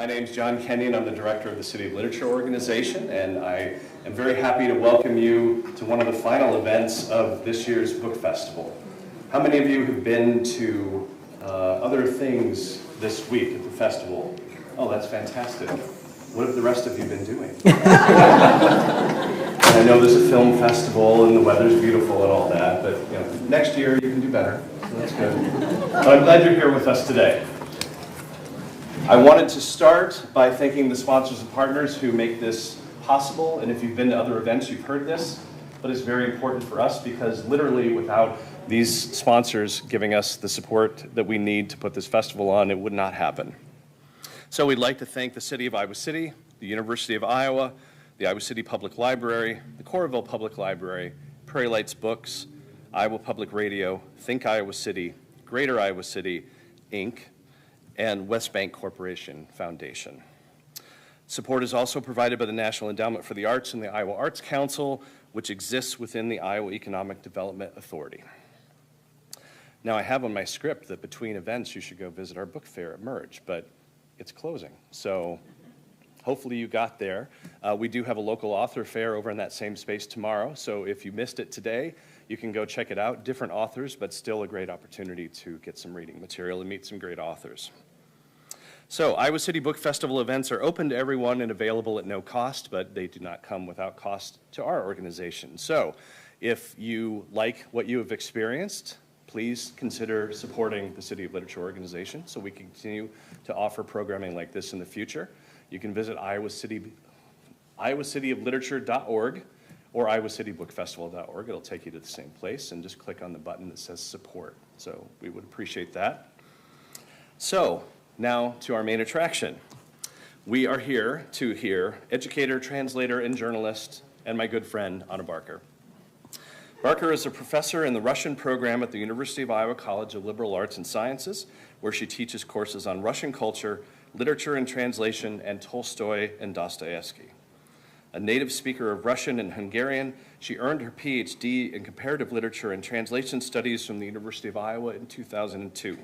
My name is John Kenyon. I'm the director of the City of Literature organization, and I am very happy to welcome you to one of the final events of this year's book festival. How many of you have been to other things this week at the festival? Oh, that's fantastic. What have the rest of you been doing? I know there's a film festival and the weather's beautiful and all that, but next year you can do better. So that's good. But I'm glad you're here with us today. I wanted to start by thanking the sponsors and partners who make this possible. And if you've been to other events, you've heard this, but it's very important for us because literally without these sponsors giving us the support that we need to put this festival on, it would not happen. So we'd like to thank the City of Iowa City, the University of Iowa, the Iowa City Public Library, the Coralville Public Library, Prairie Lights Books, Iowa Public Radio, Think Iowa City, Greater Iowa City, Inc., and West Bank Corporation Foundation. Support is also provided by the National Endowment for the Arts and the Iowa Arts Council, which exists within the Iowa Economic Development Authority. Now, I have on my script that between events you should go visit our book fair at Merge, but it's closing, so hopefully you got there. We do have a local author fair over in that same space tomorrow, so if you missed it today, you can go check it out. Different authors, but still a great opportunity to get some reading material and meet some great authors. So Iowa City Book Festival events are open to everyone and available at no cost, but they do not come without cost to our organization. So if you like what you have experienced, please consider supporting the City of Literature organization so we can continue to offer programming like this in the future. You can visit iowacityoftaliterature.org or iowacitybooKfestival.org. It'll take you to the same place, and just click on the button that says support. So we would appreciate that. So now to our main attraction. We are here to hear educator, translator, and journalist, and my good friend, Anna Barker. Barker is a professor in the Russian program at the University of Iowa College of Liberal Arts and Sciences, where she teaches courses on Russian culture, literature and translation, and Tolstoy and Dostoevsky. A native speaker of Russian and Hungarian, she earned her PhD in comparative literature and translation studies from the University of Iowa in 2002.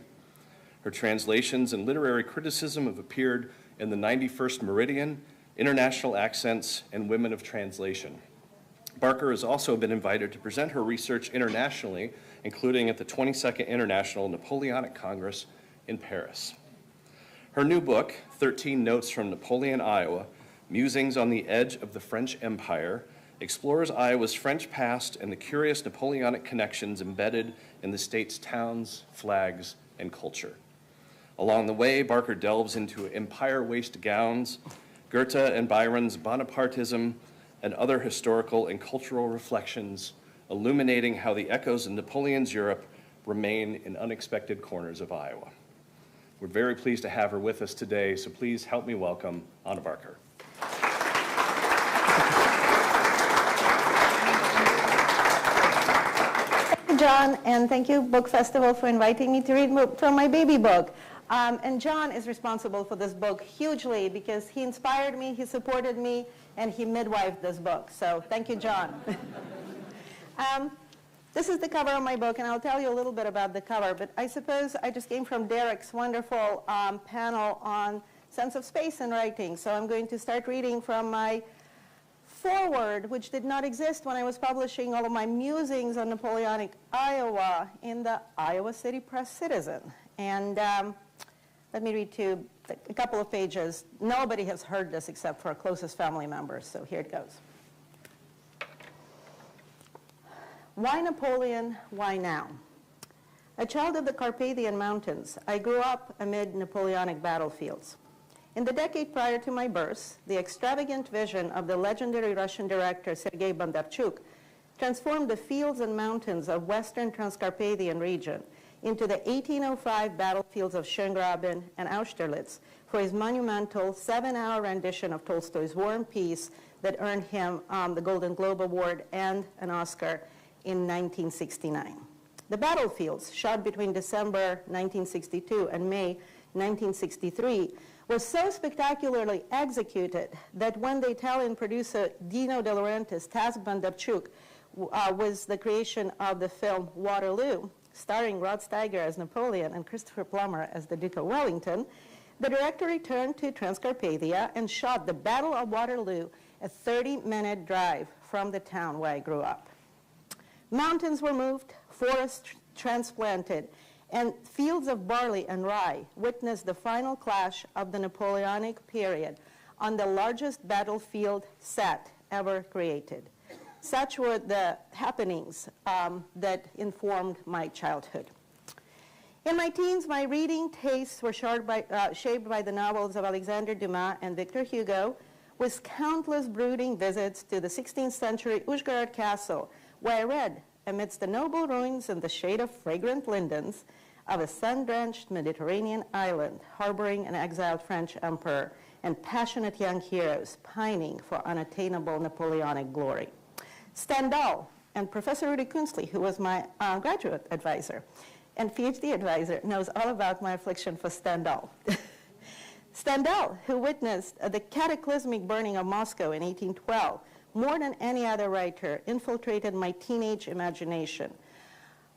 Her translations and literary criticism have appeared in the 91st Meridian, International Accents, and Women of Translation. Barker has also been invited to present her research internationally, including at the 22nd International Napoleonic Congress in Paris. Her new book, 13 Notes from Napoleon, Iowa, Musings on the Edge of the French Empire, explores Iowa's French past and the curious Napoleonic connections embedded in the state's towns, flags, and culture. Along the way, Barker delves into empire waist gowns, Goethe and Byron's Bonapartism, and other historical and cultural reflections, illuminating how the echoes of Napoleon's Europe remain in unexpected corners of Iowa. We're very pleased to have her with us today, so please help me welcome Anna Barker. Thank you, John, and thank you, Book Festival, for inviting me to read from my baby book. And John is responsible for this book hugely because he inspired me, he supported me, and he midwifed this book. So thank you, John. This is the cover of my book, and I'll tell you a little bit about the cover. But I suppose I just came from Derek's wonderful panel on sense of space and writing. So I'm going to start reading from my foreword, which did not exist when I was publishing all of my musings on Napoleonic Iowa in the Iowa City Press Citizen. And let me read to you a couple of pages. Nobody has heard this except for our closest family members, so here it goes. Why Napoleon? Why now? A child of the Carpathian Mountains, I grew up amid Napoleonic battlefields. In the decade prior to my birth, the extravagant vision of the legendary Russian director Sergei Bondarchuk transformed the fields and mountains of western Transcarpathian region into the 1805 battlefields of Schöngraben and Austerlitz for his monumental 7-hour rendition of Tolstoy's War and Peace that earned him the Golden Globe Award and an Oscar in 1969. The battlefields, shot between December 1962 and May 1963, were so spectacularly executed that when the Italian producer Dino De Laurentiis tasked Bondarchuk with the creation of the film Waterloo, starring Rod Steiger as Napoleon and Christopher Plummer as the Duke of Wellington, the director returned to Transcarpathia and shot the Battle of Waterloo, a 30-minute drive from the town where I grew up. Mountains were moved, forests transplanted, and fields of barley and rye witnessed the final clash of the Napoleonic period on the largest battlefield set ever created. Such were the happenings that informed my childhood. In my teens, my reading tastes were shaped by the novels of Alexandre Dumas and Victor Hugo, with countless brooding visits to the 16th century Uzhgorod castle, where I read, amidst the noble ruins and the shade of fragrant lindens, of a sun-drenched Mediterranean island harboring an exiled French emperor and passionate young heroes pining for unattainable Napoleonic glory. Stendhal and Professor Rudy Kunstli, who was my graduate advisor and PhD advisor, knows all about my affliction for Stendhal. Stendhal, who witnessed the cataclysmic burning of Moscow in 1812, more than any other writer, infiltrated my teenage imagination,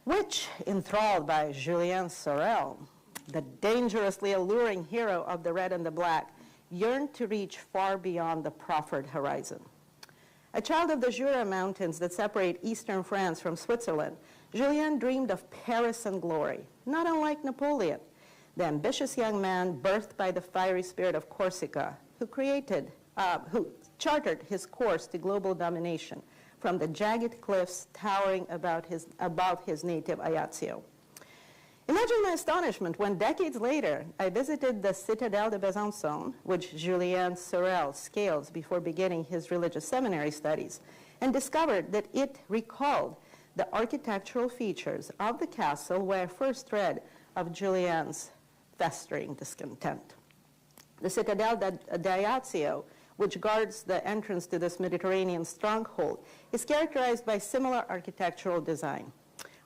which, enthralled by Julien Sorel, the dangerously alluring hero of The Red and the Black, yearned to reach far beyond the proffered horizon. A child of the Jura Mountains that separate eastern France from Switzerland, Julien dreamed of Paris and glory, not unlike Napoleon, the ambitious young man birthed by the fiery spirit of Corsica, who chartered his course to global domination from the jagged cliffs towering above his native Ajaccio. Imagine my astonishment when decades later I visited the Citadelle de Besançon, which Julien Sorel scales before beginning his religious seminary studies, and discovered that it recalled the architectural features of the castle where I first read of Julien's festering discontent. The Citadelle de Ajaccio, which guards the entrance to this Mediterranean stronghold, is characterized by similar architectural design.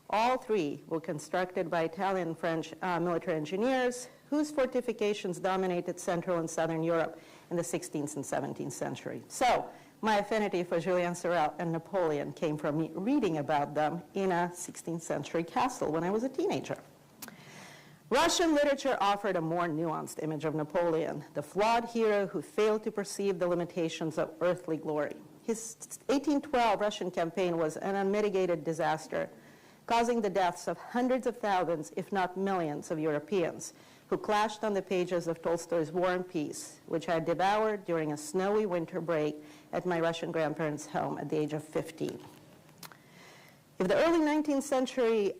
All three were constructed by Italian and French military engineers whose fortifications dominated Central and Southern Europe in the 16th and 17th century. So my affinity for Julien Sorel and Napoleon came from me reading about them in a 16th century castle when I was a teenager. Russian literature offered a more nuanced image of Napoleon, the flawed hero who failed to perceive the limitations of earthly glory. His 1812 Russian campaign was an unmitigated disaster, causing the deaths of hundreds of thousands, if not millions, of Europeans who clashed on the pages of Tolstoy's War and Peace, which I devoured during a snowy winter break at my Russian grandparents' home at the age of 15. If the early 19th century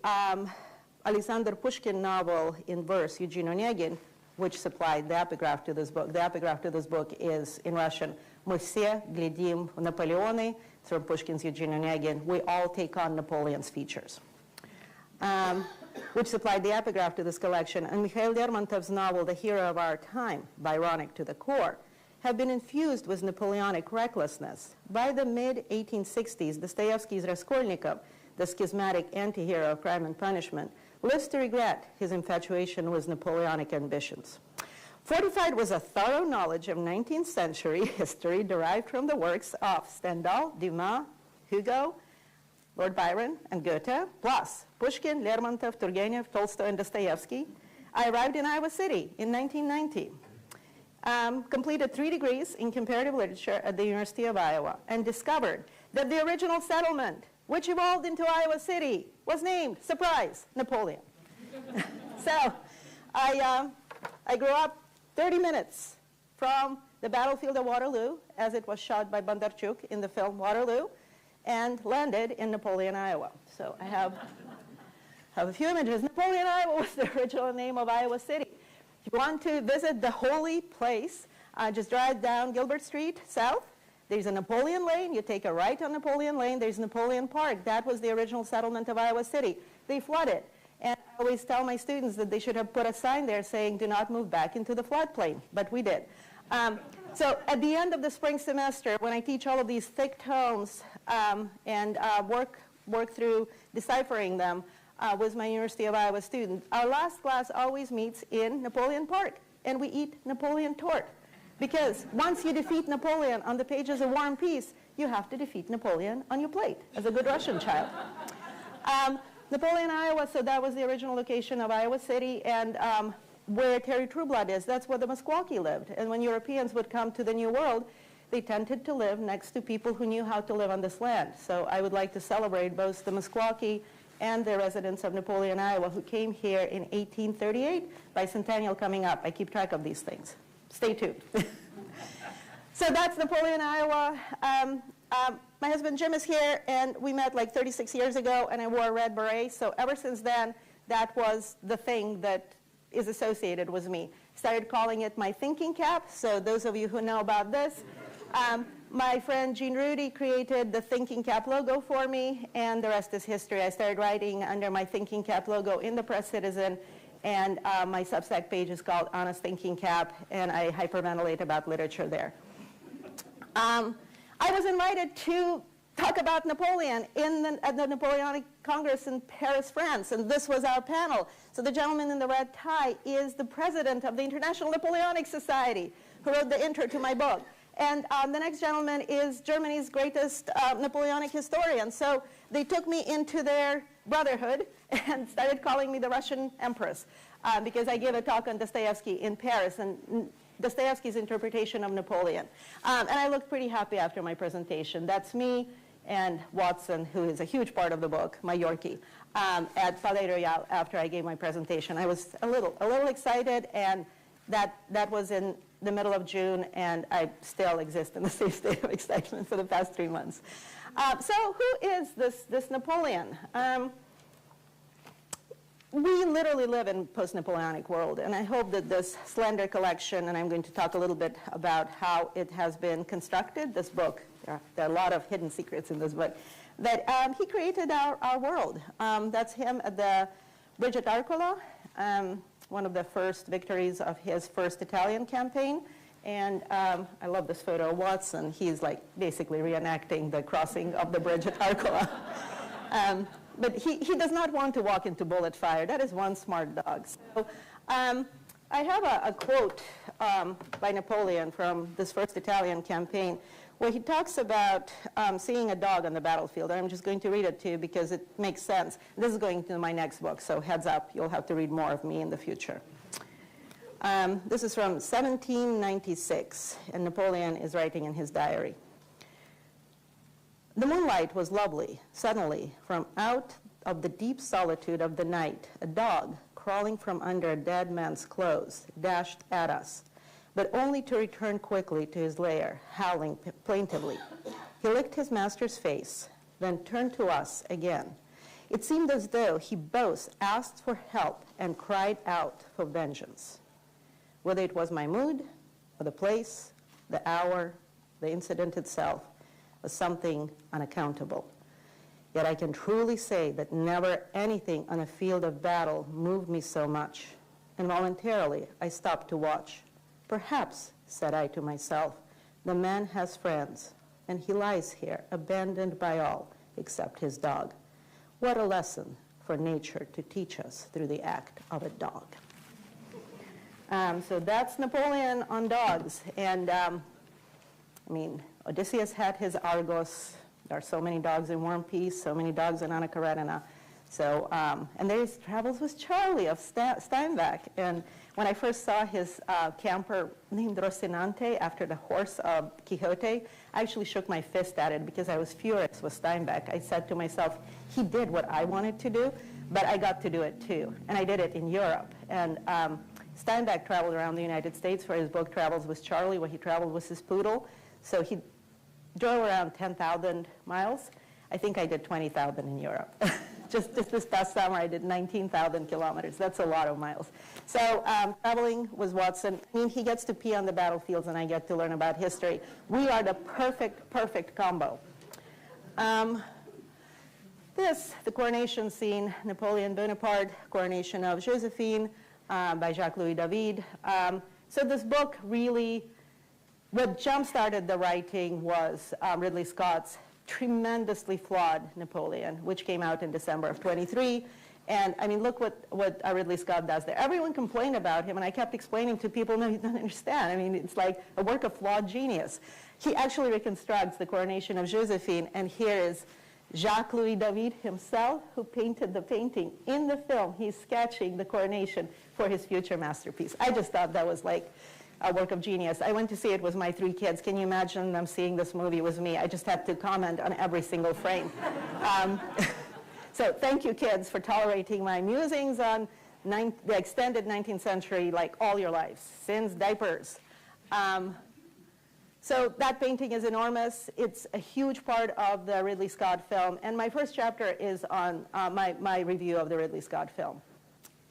Alexander Pushkin novel in verse, Eugene Onegin, which supplied the epigraph to this book. The epigraph to this book is, in Russian, «Мы все глядим в Наполеоны», from Pushkin's Eugene Onegin, we all take on Napoleon's features, which supplied the epigraph to this collection. And Mikhail Lermontov's novel, The Hero of Our Time, Byronic to the core, have been infused with Napoleonic recklessness. By the mid-1860s, Dostoevsky's Raskolnikov, the schismatic anti-hero of Crime and Punishment, lives to regret his infatuation with Napoleonic ambitions. Fortified was a thorough knowledge of 19th century history derived from the works of Stendhal, Dumas, Hugo, Lord Byron, and Goethe, plus Pushkin, Lermontov, Turgenev, Tolstoy, and Dostoevsky. I arrived in Iowa City in 1990, completed 3 degrees in comparative literature at the University of Iowa, and discovered that the original settlement, which evolved into Iowa City, was named, surprise, Napoleon. So I grew up 30 minutes from the battlefield of Waterloo, as it was shot by Bondarchuk in the film Waterloo, and landed in Napoleon, Iowa. So I have a few images. Napoleon, Iowa was the original name of Iowa City. If you want to visit the holy place, just drive down Gilbert Street south. There's a Napoleon Lane. You take a right on Napoleon Lane. There's Napoleon Park. That was the original settlement of Iowa City. They flooded. And I always tell my students that they should have put a sign there saying, do not move back into the floodplain. But we did. So at the end of the spring semester, when I teach all of these thick tomes and work through deciphering them with my University of Iowa students, our last class always meets in Napoleon Park. And we eat Napoleon tort. Because once you defeat Napoleon on the pages of War and Peace, you have to defeat Napoleon on your plate as a good Russian child. Napoleon, Iowa, so that was the original location of Iowa City. And where Terry Trueblood is, that's where the Meskwaki lived. And when Europeans would come to the New World, they tended to live next to people who knew how to live on this land. So I would like to celebrate both the Meskwaki and the residents of Napoleon, Iowa, who came here in 1838, bicentennial coming up. I keep track of these things. Stay tuned. So that's Napoleon, Iowa. My husband Jim is here, and we met like 36 years ago, and I wore a red beret. So ever since then, that was the thing that is associated with me. Started calling it my thinking cap. So those of you who know about this, my friend Jean Rudy created the thinking cap logo for me, and the rest is history. I started writing under my thinking cap logo in the Press Citizen, and my Substack page is called Honest Thinking Cap, and I hyperventilate about literature there. I was invited to talk about Napoleon at the Napoleonic Congress in Paris, France, and this was our panel. So the gentleman in the red tie is the president of the International Napoleonic Society, who wrote the intro to my book. And the next gentleman is Germany's greatest Napoleonic historian. So they took me into their brotherhood and started calling me the Russian Empress because I gave a talk on Dostoevsky in Paris and Dostoevsky's interpretation of Napoleon. And I looked pretty happy after my presentation. That's me and Watson, who is a huge part of the book, my Yorkie, at Palais Royal after I gave my presentation. I was a little excited, and that was in the middle of June, and I still exist in the same state of excitement for the past 3 months. So who is this Napoleon? We literally live in post-Napoleonic world, and I hope that this slender collection, and I'm going to talk a little bit about how it has been constructed, this book, there are a lot of hidden secrets in this book, that he created our world. That's him at the bridge at Arcola, one of the first victories of his first Italian campaign. And I love this photo of Watson. He's like basically reenacting the crossing of the bridge at Arcola. But he does not want to walk into bullet fire. That is one smart dog. So I have a quote by Napoleon from this first Italian campaign where he talks about seeing a dog on the battlefield. And I'm just going to read it to you because it makes sense. This is going to my next book, so heads up, you'll have to read more of me in the future. This is from 1796, and Napoleon is writing in his diary. The moonlight was lovely. Suddenly, from out of the deep solitude of the night, a dog, crawling from under a dead man's clothes, dashed at us, but only to return quickly to his lair, howling plaintively. He licked his master's face, then turned to us again. It seemed as though he both asked for help and cried out for vengeance. Whether it was my mood, or the place, the hour, the incident itself, was something unaccountable. Yet I can truly say that never anything on a field of battle moved me so much. Involuntarily, I stopped to watch. Perhaps, said I to myself, the man has friends, and he lies here, abandoned by all except his dog. What a lesson for nature to teach us through the act of a dog. So that's Napoleon on dogs. And I mean, Odysseus had his Argos. There are so many dogs in War and Peace, so many dogs in Anna Karenina. So, and there is Travels with Charlie of Steinbeck. And when I first saw his camper named Rocinante after the horse of Quixote, I actually shook my fist at it because I was furious with Steinbeck. I said to myself, he did what I wanted to do, but I got to do it too. And I did it in Europe. And Steinbeck traveled around the United States for his book Travels with Charlie, where he traveled with his poodle. So he drove around 10,000 miles. I think I did 20,000 in Europe. just this past summer, I did 19,000 kilometers. That's a lot of miles. So traveling with Watson, I mean, he gets to pee on the battlefields, and I get to learn about history. We are the perfect combo. The coronation scene, Napoleon Bonaparte, coronation of Josephine by Jacques-Louis David. So this book really, what jump-started the writing was Ridley Scott's tremendously flawed Napoleon, which came out in December of 23. And I mean, look what Ridley Scott does there. Everyone complained about him, and I kept explaining to people, no, you don't understand. I mean, it's like a work of flawed genius. He actually reconstructs the coronation of Josephine, and here is Jacques-Louis David himself, who painted the painting. In the film, he's sketching the coronation for his future masterpiece. I just thought that was like a work of genius. I went to see it with my 3 kids. Can you imagine them seeing this movie with me? I just had to comment on every single frame. So thank you, kids, for tolerating my musings on the extended 19th century, like all your lives, since diapers. So that painting is enormous. It's a huge part of the Ridley Scott film. And my first chapter is on my review of the Ridley Scott film.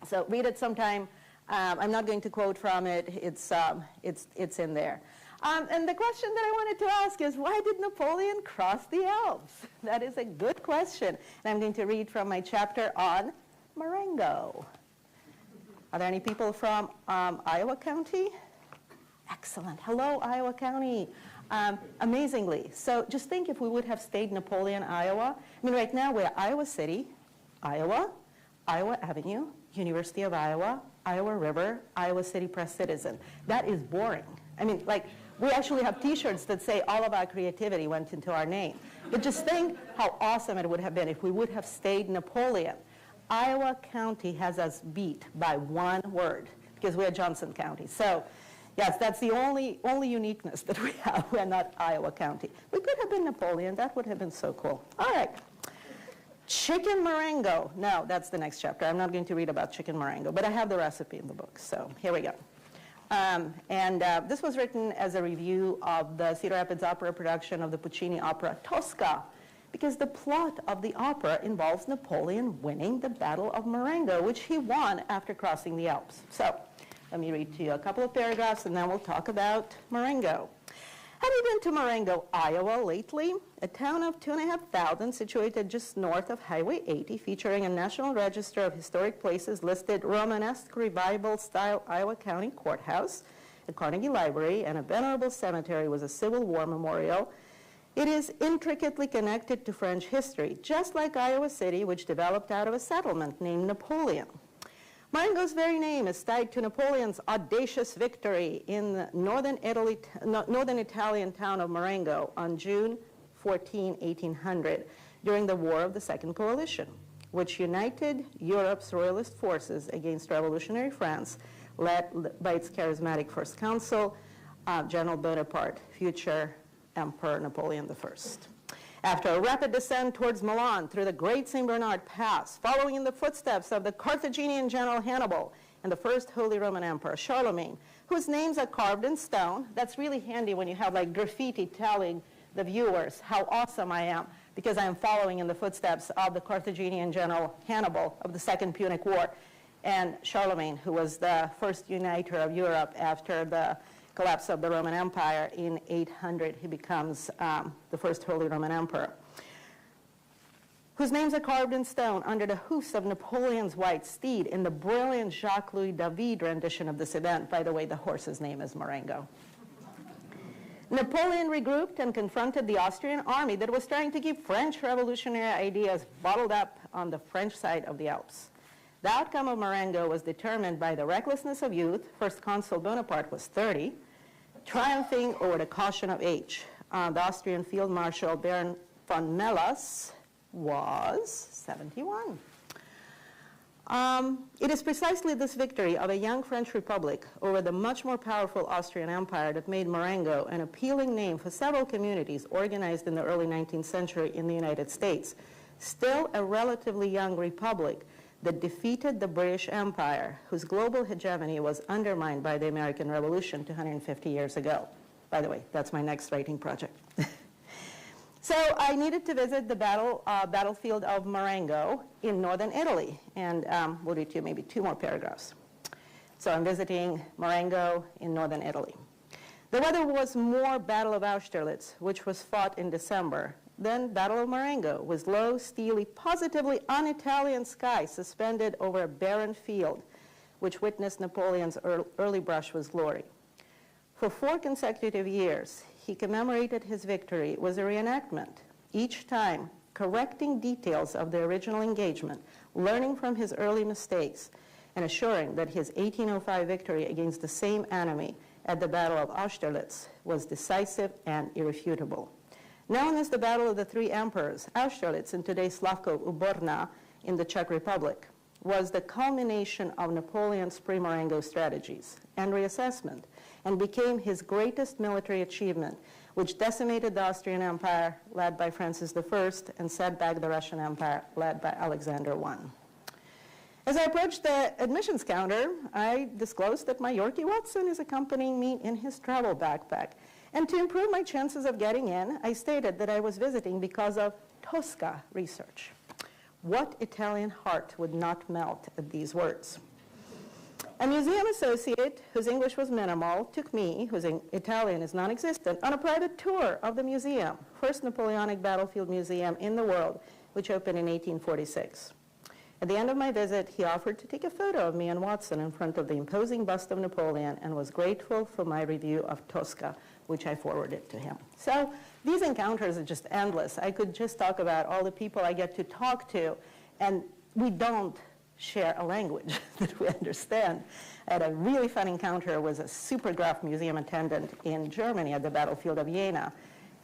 So read it sometime. I'm not going to quote from it. It's in there. And the question that I wanted to ask is, why did Napoleon cross the Alps? That is a good question. And I'm going to read from my chapter on Marengo. Are there any people from Iowa County? Excellent. Hello, Iowa County. Amazingly. So just think if we would have stayed Napoleon, Iowa. I mean, right now we're Iowa City, Iowa, Iowa Avenue, University of Iowa, Iowa River, Iowa City Press Citizen. That is boring. I mean, like, we actually have T-shirts that say all of our creativity went into our name. But just think how awesome it would have been if we would have stayed Napoleon. Iowa County has us beat by 1 word because we're Johnson County. So, yes, that's the only uniqueness that we have. We're not Iowa County. We could have been Napoleon. That would have been so cool. All right. Chicken Marengo. No, that's the next chapter. I'm not going to read about chicken Marengo, but I have the recipe in the book. So here we go. This was written as a review of the Cedar Rapids Opera production of the Puccini opera Tosca, because the plot of the opera involves Napoleon winning the Battle of Marengo, which he won after crossing the Alps. So let me read to you a couple of paragraphs, and then we'll talk about Marengo. Have you been to Marengo, Iowa lately? A town of 2,500 situated just north of Highway 80, featuring a National Register of Historic Places listed Romanesque Revival-style Iowa County Courthouse, a Carnegie Library, and a venerable cemetery with a Civil War memorial. It is intricately connected to French history, just like Iowa City, which developed out of a settlement named Napoleon. Marengo's very name is tied to Napoleon's audacious victory in the northern Italian town of Marengo on June 14, 1800, during the War of the Second Coalition, which united Europe's royalist forces against revolutionary France, led by its charismatic First Consul, General Bonaparte, future Emperor Napoleon I. After a rapid descent towards Milan through the Great St. Bernard Pass, following in the footsteps of the Carthaginian general Hannibal and the first Holy Roman Emperor Charlemagne, whose names are carved in stone. That's really handy when you have like graffiti telling the viewers how awesome I am, because I am following in the footsteps of the Carthaginian general Hannibal of the Second Punic War, and Charlemagne, who was the first uniter of Europe after the collapse of the Roman Empire in 800. He becomes the first Holy Roman Emperor, whose names are carved in stone under the hoofs of Napoleon's white steed in the brilliant Jacques-Louis David rendition of this event. By the way, the horse's name is Marengo. Napoleon regrouped and confronted the Austrian army that was trying to keep French revolutionary ideas bottled up on the French side of the Alps. The outcome of Marengo was determined by the recklessness of youth. First Consul Bonaparte was 30, triumphing over the caution of age. The Austrian Field Marshal Baron von Melas was 71. It is precisely this victory of a young French republic over the much more powerful Austrian Empire that made Marengo an appealing name for several communities organized in the early 19th century in the United States. Still a relatively young republic that defeated the British Empire, whose global hegemony was undermined by the American Revolution 250 years ago. By the way, that's my next writing project. So I needed to visit the battlefield of Marengo in northern Italy, and we'll read to you maybe 2 more paragraphs. So I'm visiting Marengo in northern Italy. The weather was more Battle of Austerlitz, which was fought in December, than Battle of Marengo, with low, steely, positively un-Italian sky suspended over a barren field, which witnessed Napoleon's early brush with glory. For 4 consecutive years, he commemorated his victory with a reenactment, each time correcting details of the original engagement, learning from his early mistakes, and assuring that his 1805 victory against the same enemy at the Battle of Austerlitz was decisive and irrefutable. Known as the Battle of the Three Emperors, Austerlitz, in today's Slavko-Uborna in the Czech Republic, was the culmination of Napoleon's pre-Marengo strategies and reassessment, and became his greatest military achievement, which decimated the Austrian Empire, led by Francis I, and set back the Russian Empire, led by Alexander I. As I approached the admissions counter, I disclosed that my Yorkie Watson is accompanying me in his travel backpack. And to improve my chances of getting in, I stated that I was visiting because of Tosca research. What Italian heart would not melt at these words? A museum associate, whose English was minimal, took me, whose Italian is non-existent, on a private tour of the museum, first Napoleonic battlefield museum in the world, which opened in 1846. At the end of my visit, he offered to take a photo of me and Watson in front of the imposing bust of Napoleon and was grateful for my review of Tosca, which I forwarded to him. So these encounters are just endless. I could just talk about all the people I get to talk to, and we don't share a language that we understand. I had a really fun encounter with a Supergraph museum attendant in Germany at the battlefield of Jena.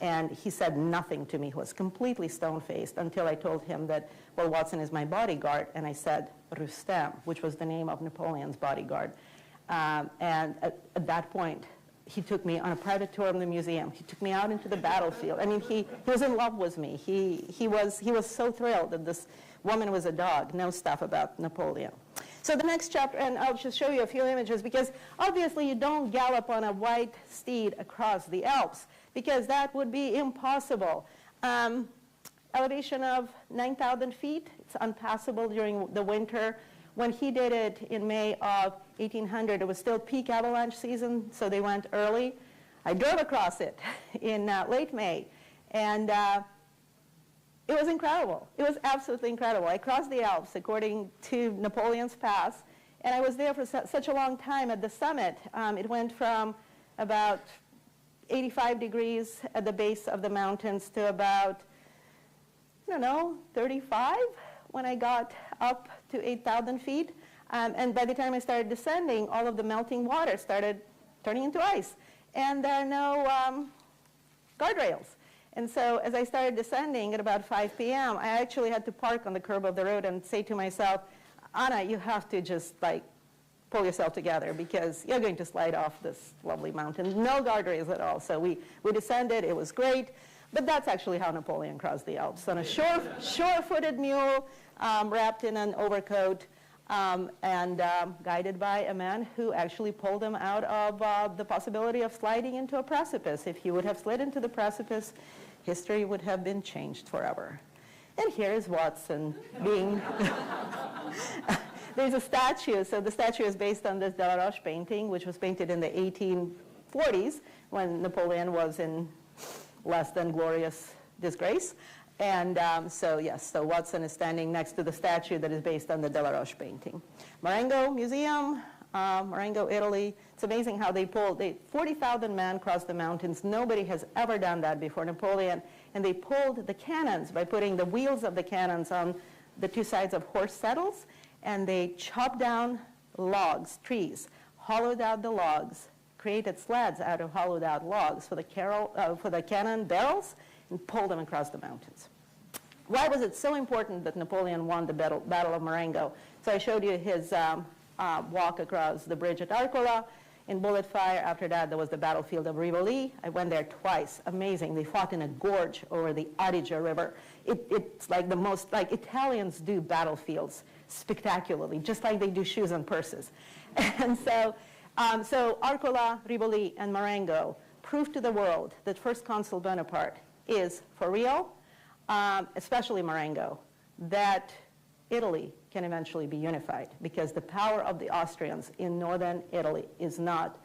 And he said nothing to me. He was completely stone-faced until I told him that, well, Watson is my bodyguard. And I said Rustem, which was the name of Napoleon's bodyguard. And at that point, he took me on a private tour of the museum. He took me out into the battlefield. I mean, he was in love with me. He was so thrilled that this woman was a dog, knows stuff about Napoleon. So the next chapter, and I'll just show you a few images, because obviously you don't gallop on a white steed across the Alps, because that would be impossible. Elevation of 9,000 feet. It's unpassable during the winter. When he did it in May of 1800, it was still peak avalanche season, so they went early. I drove across it in late May, and it was incredible. It was absolutely incredible. I crossed the Alps according to Napoleon's Pass, and I was there for such a long time at the summit. It went from about 85 degrees at the base of the mountains to about, I don't know, 35 when I got up to 8,000 feet. And by the time I started descending, all of the melting water started turning into ice. And there are no guardrails. And so as I started descending at about 5 p.m., I actually had to park on the curb of the road and say to myself, Anna, you have to just pull yourself together, because you're going to slide off this lovely mountain. No guardrails at all. So we descended. It was great. But that's actually how Napoleon crossed the Alps, on a sure-footed mule, wrapped in an overcoat, and guided by a man who actually pulled him out of the possibility of sliding into a precipice. If he would have slid into the precipice, history would have been changed forever. And here is Watson being... There's a statue. So the statue is based on this Delaroche painting, which was painted in the 1840s when Napoleon was in less than glorious disgrace. And so Watson is standing next to the statue that is based on the Delaroche painting. Marengo Museum, Marengo, Italy. It's amazing how they 40,000 men crossed the mountains. Nobody has ever done that before Napoleon. And they pulled the cannons by putting the wheels of the cannons on the two sides of horse saddles. And they chopped down logs, trees, hollowed out the logs, created sleds out of hollowed out logs for the cannon barrels, and pulled them across the mountains. Why was it so important that Napoleon won the Battle of Marengo? So I showed you his walk across the bridge at Arcola in bullet fire. After that, there was the battlefield of Rivoli. I went there twice. Amazing. They fought in a gorge over the Adige River. It's like the most, Italians do battlefields spectacularly, just like they do shoes and purses. And so Arcola, Rivoli, and Marengo proved to the world that First Consul Bonaparte is for real, especially Marengo, that Italy can eventually be unified, because the power of the Austrians in northern Italy is not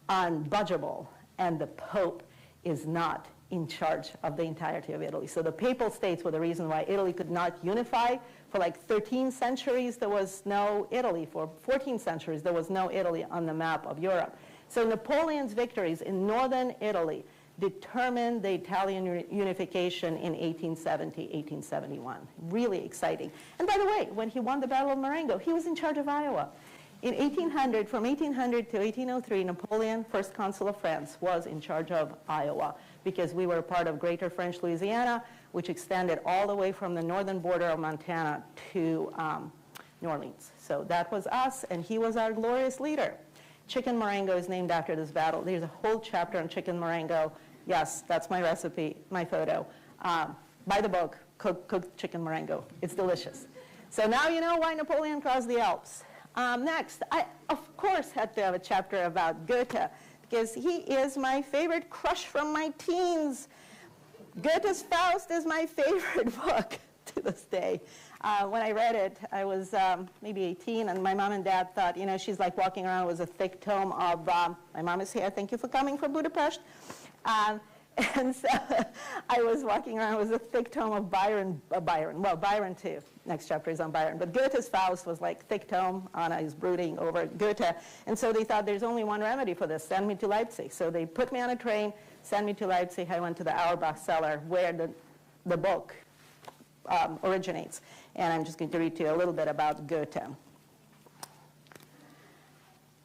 unbudgeable, and the Pope is not in charge of the entirety of Italy. So the Papal States were the reason why Italy could not unify. For 13 centuries, there was no Italy. For 14 centuries, there was no Italy on the map of Europe. So Napoleon's victories in northern Italy determined the Italian unification in 1870, 1871. Really exciting. And by the way, when he won the Battle of Marengo, he was in charge of Iowa. In 1800, from 1800 to 1803, Napoleon, First Consul of France, was in charge of Iowa. because we were part of Greater French Louisiana, which extended all the way from the northern border of Montana to New Orleans. So that was us, and he was our glorious leader. Chicken Marengo is named after this battle. There's a whole chapter on chicken Marengo. Yes, that's my recipe, my photo. Buy the book, cook chicken Marengo. It's delicious. So now you know why Napoleon crossed the Alps. Next, I, of course, had to have a chapter about Goethe, because he is my favorite crush from my teens. Goethe's Faust is my favorite book to this day. When I read it, I was maybe 18, and my mom and dad thought, you know, she's like walking around with a thick tome of, my mom is here, thank you for coming from Budapest. And so I was walking around with a thick tome of Byron too. Next chapter is on Byron. But Goethe's Faust was like thick tome. Anna is brooding over Goethe. And so they thought there's only one remedy for this, send me to Leipzig. So they put me on a train, sent me to Leipzig. I went to the Auerbach cellar where the book originates. And I'm just going to read to you a little bit about Goethe.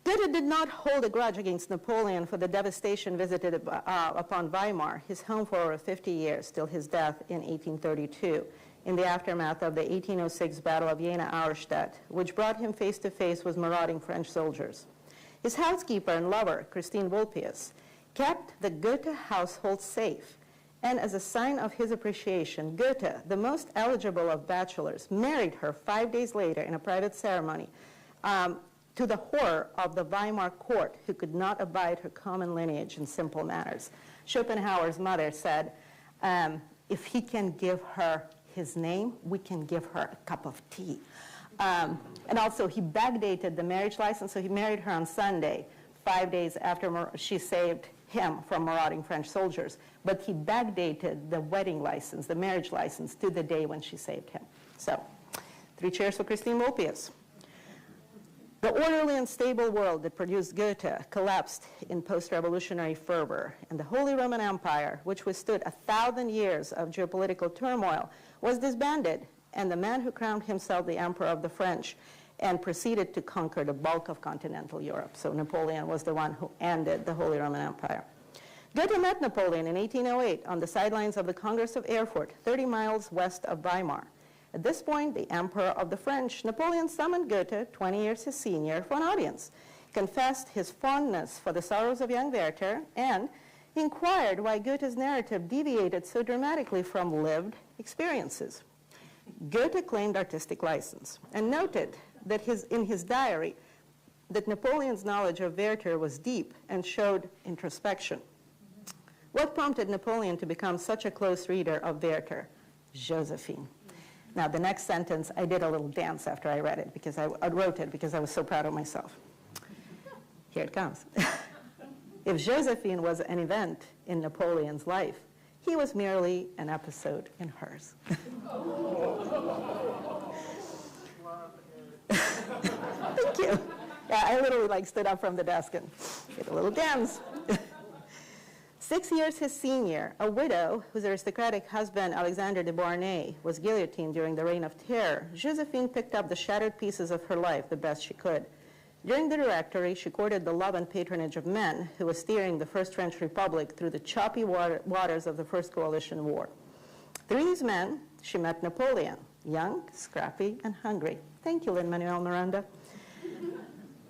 Goethe did not hold a grudge against Napoleon for the devastation visited upon Weimar, his home for over 50 years, till his death in 1832, in the aftermath of the 1806 Battle of Jena-Auerstedt, which brought him face to face with marauding French soldiers. His housekeeper and lover, Christine Vulpius, kept the Goethe household safe, and as a sign of his appreciation, Goethe, the most eligible of bachelors, married her 5 days later in a private ceremony, to the horror of the Weimar court, who could not abide her common lineage and simple manners. Schopenhauer's mother said, if he can give her his name, we can give her a cup of tea. And also, he backdated the marriage license, so he married her on Sunday, 5 days after she saved him from marauding French soldiers. But he backdated the wedding license, the marriage license, to the day when she saved him. So, 3 cheers for Christine Vulpius. The orderly and stable world that produced Goethe collapsed in post-revolutionary fervor, and the Holy Roman Empire, which withstood 1,000 years of geopolitical turmoil, was disbanded, and the man who crowned himself the Emperor of the French and proceeded to conquer the bulk of continental Europe. So Napoleon was the one who ended the Holy Roman Empire. Goethe met Napoleon in 1808 on the sidelines of the Congress of Erfurt, 30 miles west of Weimar. At this point, the Emperor of the French, Napoleon, summoned Goethe, 20 years his senior, for an audience, confessed his fondness for the sorrows of young Werther, and inquired why Goethe's narrative deviated so dramatically from lived experiences. Goethe claimed artistic license and noted that in his diary that Napoleon's knowledge of Werther was deep and showed introspection. What prompted Napoleon to become such a close reader of Werther? Josephine. Now, the next sentence, I did a little dance after I read it, because I wrote it because I was so proud of myself. Here it comes. If Josephine was an event in Napoleon's life, he was merely an episode in hers. Thank you. Yeah, I literally stood up from the desk and did a little dance. 6 years his senior, a widow whose aristocratic husband, Alexander de Beauharnais, was guillotined during the Reign of Terror, Josephine picked up the shattered pieces of her life the best she could. During the Directory, she courted the love and patronage of men who was steering the First French Republic through the choppy waters of the First Coalition War. Through these men, she met Napoleon, young, scrappy, and hungry. Thank you, Lin-Manuel Miranda.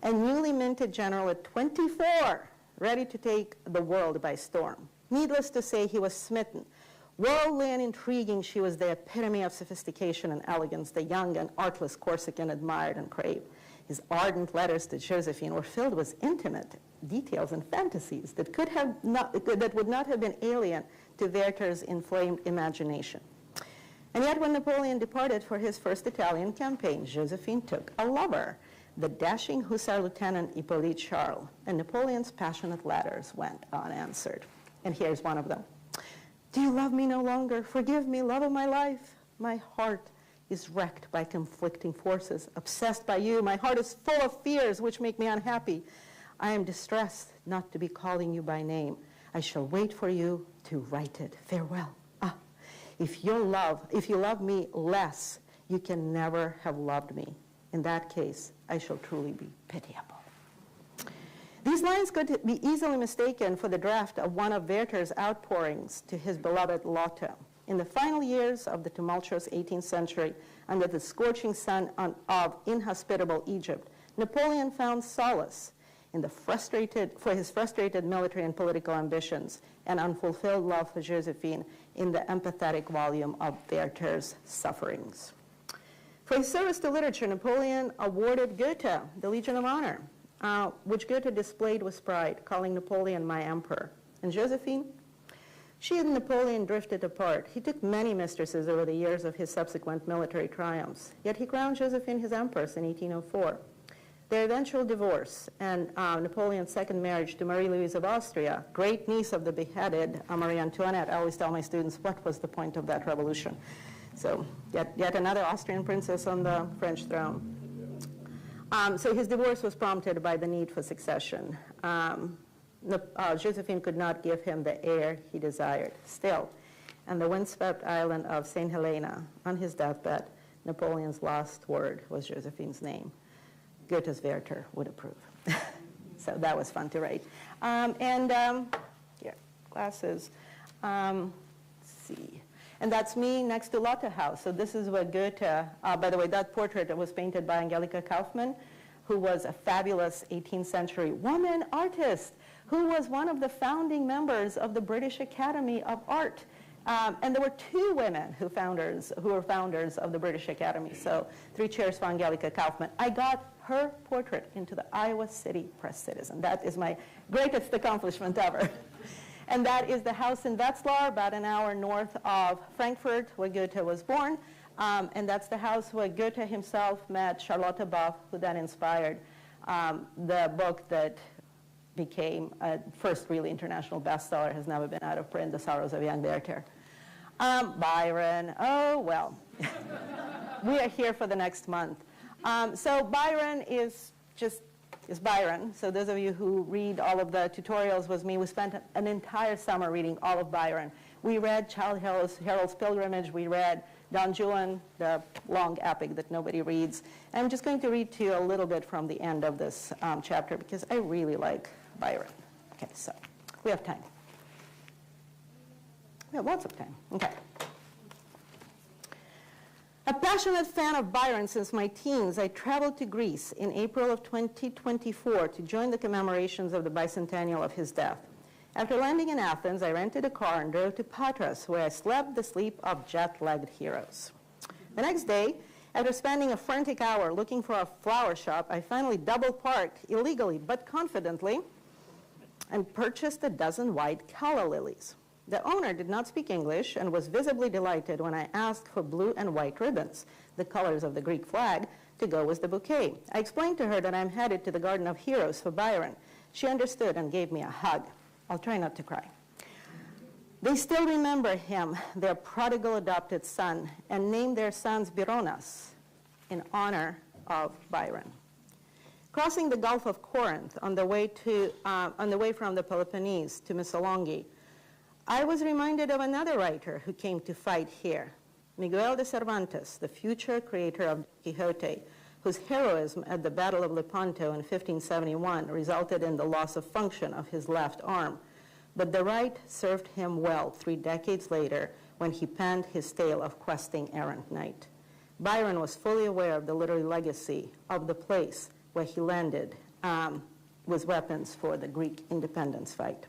A newly minted general at 24, ready to take the world by storm. Needless to say, he was smitten. Worldly and intriguing, she was the epitome of sophistication and elegance the young and artless Corsican admired and craved. His ardent letters to Josephine were filled with intimate details and fantasies that would not have been alien to Werther's inflamed imagination. And yet, when Napoleon departed for his first Italian campaign, Josephine took a lover, the dashing Hussar Lieutenant Hippolyte Charles, and Napoleon's passionate letters went unanswered. And here's one of them. Do you love me no longer? Forgive me, love of my life. My heart is wrecked by conflicting forces. Obsessed by you, my heart is full of fears which make me unhappy. I am distressed not to be calling you by name. I shall wait for you to write it. Farewell. If you love me less, you can never have loved me. In that case, I shall truly be pitiable. These lines could be easily mistaken for the draft of one of Werther's outpourings to his beloved Lotte. In the final years of the tumultuous 18th century, under the scorching sun of inhospitable Egypt, Napoleon found solace in for his frustrated military and political ambitions and unfulfilled love for Josephine in the empathetic volume of Werther's Sufferings. For his service to literature, Napoleon awarded Goethe the Legion of Honor, which Goethe displayed with pride, calling Napoleon my emperor. And Josephine? She and Napoleon drifted apart. He took many mistresses over the years of his subsequent military triumphs, yet he crowned Josephine his empress in 1804. Their eventual divorce and Napoleon's second marriage to Marie-Louise of Austria, great niece of the beheaded Marie Antoinette. I always tell my students, what was the point of that revolution? So yet another Austrian princess on the French throne. So his divorce was prompted by the need for succession. Josephine could not give him the heir he desired. Still, on the windswept island of St. Helena, on his deathbed, Napoleon's last word was Josephine's name. Goethe's Werther would approve. So that was fun to write. Glasses. Let's see. And that's me next to Lotte House. So this is where Goethe, by the way, that portrait was painted by Angelika Kaufmann, who was a fabulous 18th century woman artist, who was one of the founding members of the British Academy of Art. And there were two women who were founders of the British Academy. So 3 cheers for Angelika Kaufmann. I got her portrait into the Iowa City Press Citizen. That is my greatest accomplishment ever. And that is the house in Wetzlar, about an hour north of Frankfurt, where Goethe was born. And that's the house where Goethe himself met Charlotte Buff, who then inspired the book that became a first really international bestseller, has never been out of print, The Sorrows of Young Werther. Byron, oh well. We are here for the next month. So Byron is Byron. So those of you who read all of the tutorials with me, we spent an entire summer reading all of Byron. We read Childe Harold's Pilgrimage. We read Don Juan, the long epic that nobody reads. And I'm just going to read to you a little bit from the end of this chapter because I really like Byron. Okay, so we have time. We have lots of time. Okay. A passionate fan of Byron since my teens, I traveled to Greece in April of 2024 to join the commemorations of the bicentennial of his death. After landing in Athens, I rented a car and drove to Patras, where I slept the sleep of jet-lagged heroes. The next day, after spending a frantic hour looking for a flower shop, I finally double-parked illegally but confidently and purchased a dozen white calla lilies. The owner did not speak English and was visibly delighted when I asked for blue and white ribbons, the colors of the Greek flag, to go with the bouquet. I explained to her that I'm headed to the Garden of Heroes for Byron. She understood and gave me a hug. I'll try not to cry. They still remember him, their prodigal adopted son, and named their sons Bironas in honor of Byron. Crossing the Gulf of Corinth on the way from the Peloponnese to Missolonghi, I was reminded of another writer who came to fight here, Miguel de Cervantes, the future creator of Don Quixote, whose heroism at the Battle of Lepanto in 1571 resulted in the loss of function of his left arm. But the right served him well 3 decades later when he penned his tale of questing errant knight. Byron was fully aware of the literary legacy of the place where he landed with weapons for the Greek independence fight.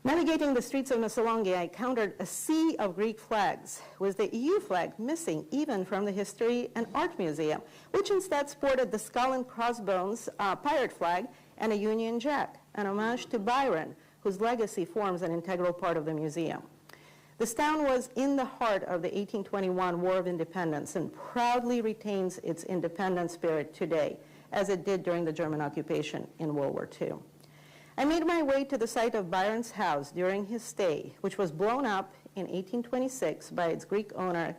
Navigating the streets of Missolonghi, I encountered a sea of Greek flags, with the EU flag missing even from the History and Art Museum, which instead sported the skull and crossbones pirate flag and a Union Jack, an homage to Byron, whose legacy forms an integral part of the museum. This town was in the heart of the 1821 War of Independence and proudly retains its independent spirit today, as it did during the German occupation in World War II. I made my way to the site of Byron's house during his stay, which was blown up in 1826 by its Greek owner,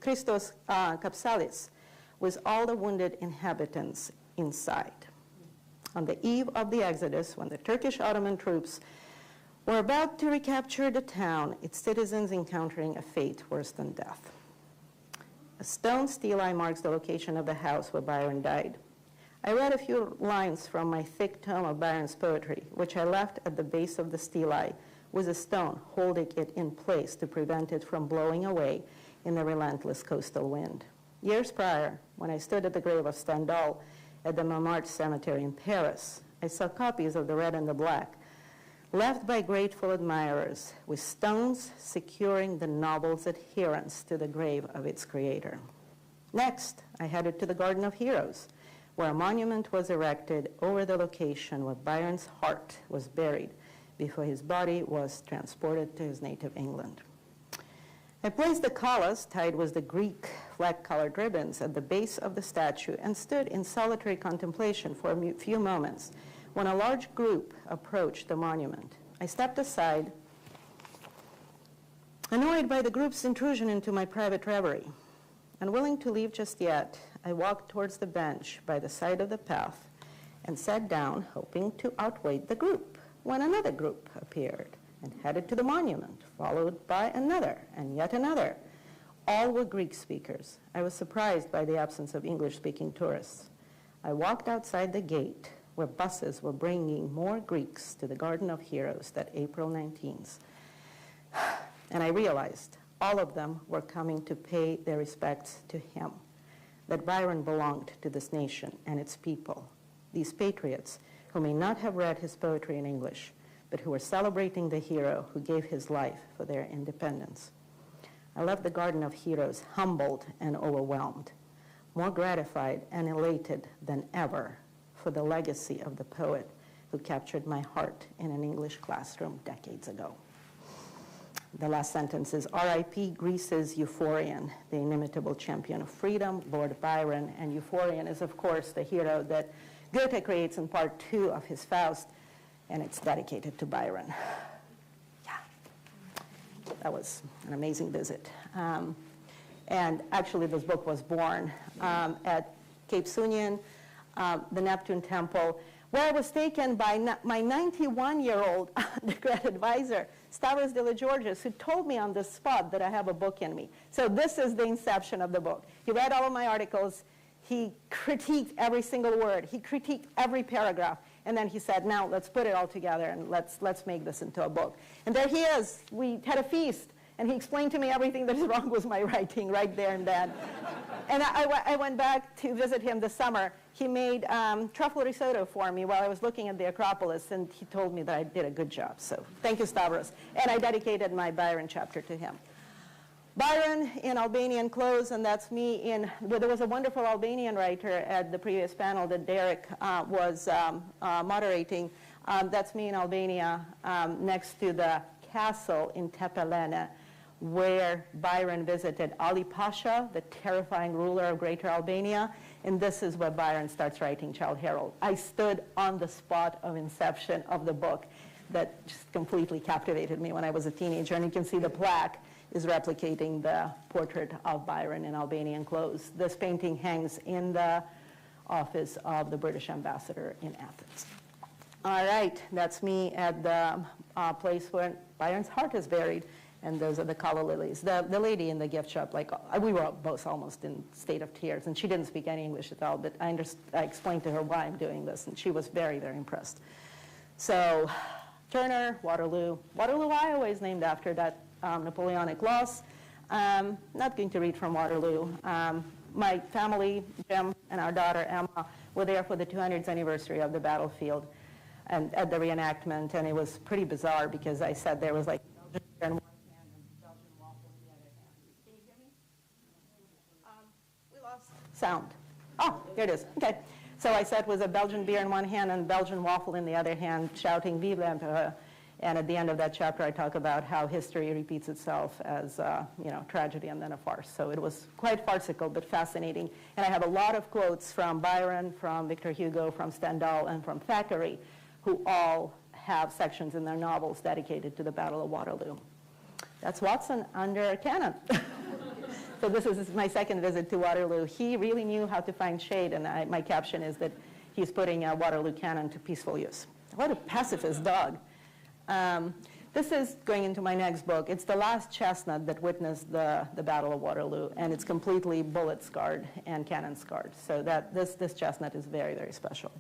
Christos Kapsalis, with all the wounded inhabitants inside. On the eve of the exodus, when the Turkish Ottoman troops were about to recapture the town, its citizens encountering a fate worse than death. A stone stele marks the location of the house where Byron died. I read a few lines from my thick tome of Byron's poetry, which I left at the base of the stelae with a stone holding it in place to prevent it from blowing away in the relentless coastal wind. Years prior, when I stood at the grave of Stendhal at the Montmartre Cemetery in Paris, I saw copies of The Red and the Black left by grateful admirers, with stones securing the novel's adherence to the grave of its creator. Next, I headed to the Garden of Heroes, where a monument was erected over the location where Byron's heart was buried before his body was transported to his native England. I placed the collas, tied with the Greek flag-colored ribbons, at the base of the statue and stood in solitary contemplation for a few moments when a large group approached the monument. I stepped aside, annoyed by the group's intrusion into my private reverie. Unwilling to leave just yet, I walked towards the bench by the side of the path and sat down, hoping to outweigh the group, when another group appeared and headed to the monument, followed by another and yet another. All were Greek speakers. I was surprised by the absence of English-speaking tourists. I walked outside the gate where buses were bringing more Greeks to the Garden of Heroes that April 19th. And I realized all of them were coming to pay their respects to him, that Byron belonged to this nation and its people, these patriots who may not have read his poetry in English, but who were celebrating the hero who gave his life for their independence. I left the Garden of Heroes humbled and overwhelmed, more gratified and elated than ever for the legacy of the poet who captured my heart in an English classroom decades ago. The last sentence is, R.I.P. Greece's Euphorion, the inimitable champion of freedom, Lord Byron. And Euphorion is, of course, the hero that Goethe creates in part 2 of his Faust, and it's dedicated to Byron. Yeah, that was an amazing visit. And actually, this book was born at Cape Sunion, the Neptune Temple, where I was taken by my 91-year-old undergrad advisor, Stavros Diligeorgis, who told me on the spot that I have a book in me. So this is the inception of the book. He read all of my articles. He critiqued every single word. He critiqued every paragraph. And then he said, now let's put it all together and let's make this into a book. And there he is. We had a feast. And he explained to me everything that is wrong with my writing right there and then. And I went back to visit him this summer. He made truffle risotto for me while I was looking at the Acropolis, and he told me that I did a good job. So thank you, Stavros. And I dedicated my Byron chapter to him. Byron in Albanian clothes, and that's me there was a wonderful Albanian writer at the previous panel that Derek was moderating. That's me in Albania next to the castle in Tepelene, where Byron visited Ali Pasha, the terrifying ruler of Greater Albania, and this is where Byron starts writing Childe Harold. I stood on the spot of inception of the book that just completely captivated me when I was a teenager, and you can see the plaque is replicating the portrait of Byron in Albanian clothes. This painting hangs in the office of the British ambassador in Athens. All right, that's me at the place where Byron's heart is buried. And those are the calla lilies. The lady in the gift shop, we were both almost in state of tears, and she didn't speak any English at all, but I explained to her why I'm doing this, and she was very, very impressed. So, Turner, Waterloo. Waterloo, Iowa is named after that Napoleonic loss. Not going to read from Waterloo. My family, Jim, and our daughter, Emma, were there for the 200th anniversary of the battlefield and at the reenactment, and it was pretty bizarre because I said there was like Belgian beer in one hand and Belgian waffle in the other hand. Can you hear me? We lost sound. Oh, here it is. Okay. So I said with a Belgian beer in one hand and Belgian waffle in the other hand, shouting "Vive l'Empereur." And at the end of that chapter, I talk about how history repeats itself as tragedy and then a farce. So it was quite farcical, but fascinating. And I have a lot of quotes from Byron, from Victor Hugo, from Stendhal, and from Thackeray, who all have sections in their novels dedicated to the Battle of Waterloo. That's Watson under Cannon. So this is my second visit to Waterloo. He really knew how to find shade, and my caption is that he's putting Waterloo Cannon to peaceful use. What a pacifist dog. This is going into my next book. It's the last chestnut that witnessed the Battle of Waterloo, and it's completely bullet scarred and cannon scarred. So this chestnut is very, very special.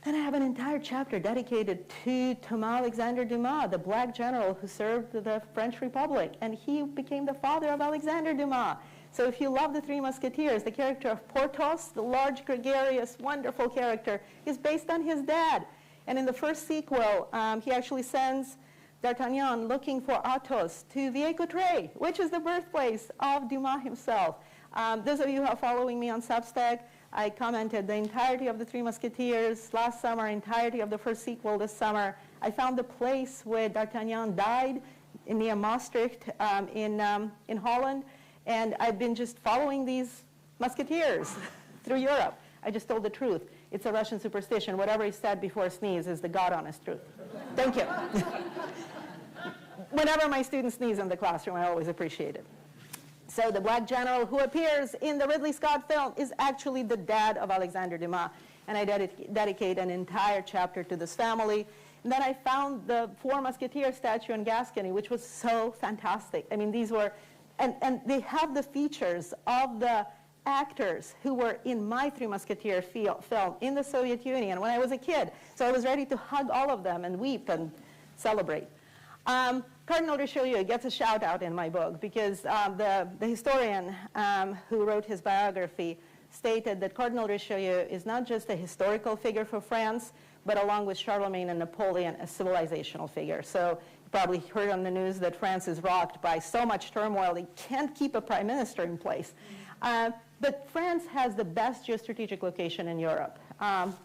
Then I have an entire chapter dedicated to Thomas Alexander Dumas, the black general who served the French Republic, and he became the father of Alexander Dumas. So if you love the Three Musketeers, the character of Porthos, the large, gregarious, wonderful character, is based on his dad. And in the first sequel, he actually sends D'Artagnan looking for Athos to Villers-Cotterêts, which is the birthplace of Dumas himself. Those of you who are following me on Substack, I commented the entirety of the Three Musketeers last summer, entirety of the first sequel this summer. I found the place where D'Artagnan died near Maastricht in Holland, and I've been just following these musketeers through Europe. I just told the truth. It's a Russian superstition. Whatever is said before a sneeze is the God-honest truth. Thank you. Whenever my students sneeze in the classroom, I always appreciate it. So the black general who appears in the Ridley Scott film is actually the dad of Alexander Dumas. And I dedicate an entire chapter to this family. And then I found the Four Musketeers statue in Gascony, which was so fantastic. I mean, these were, and they have the features of the actors who were in my Three Musketeers film in the Soviet Union when I was a kid. So I was ready to hug all of them and weep and celebrate. Cardinal Richelieu gets a shout out in my book because the historian who wrote his biography stated that Cardinal Richelieu is not just a historical figure for France, but along with Charlemagne and Napoleon, a civilizational figure. So you probably heard on the news that France is rocked by so much turmoil, they can't keep a prime minister in place. But France has the best geostrategic location in Europe.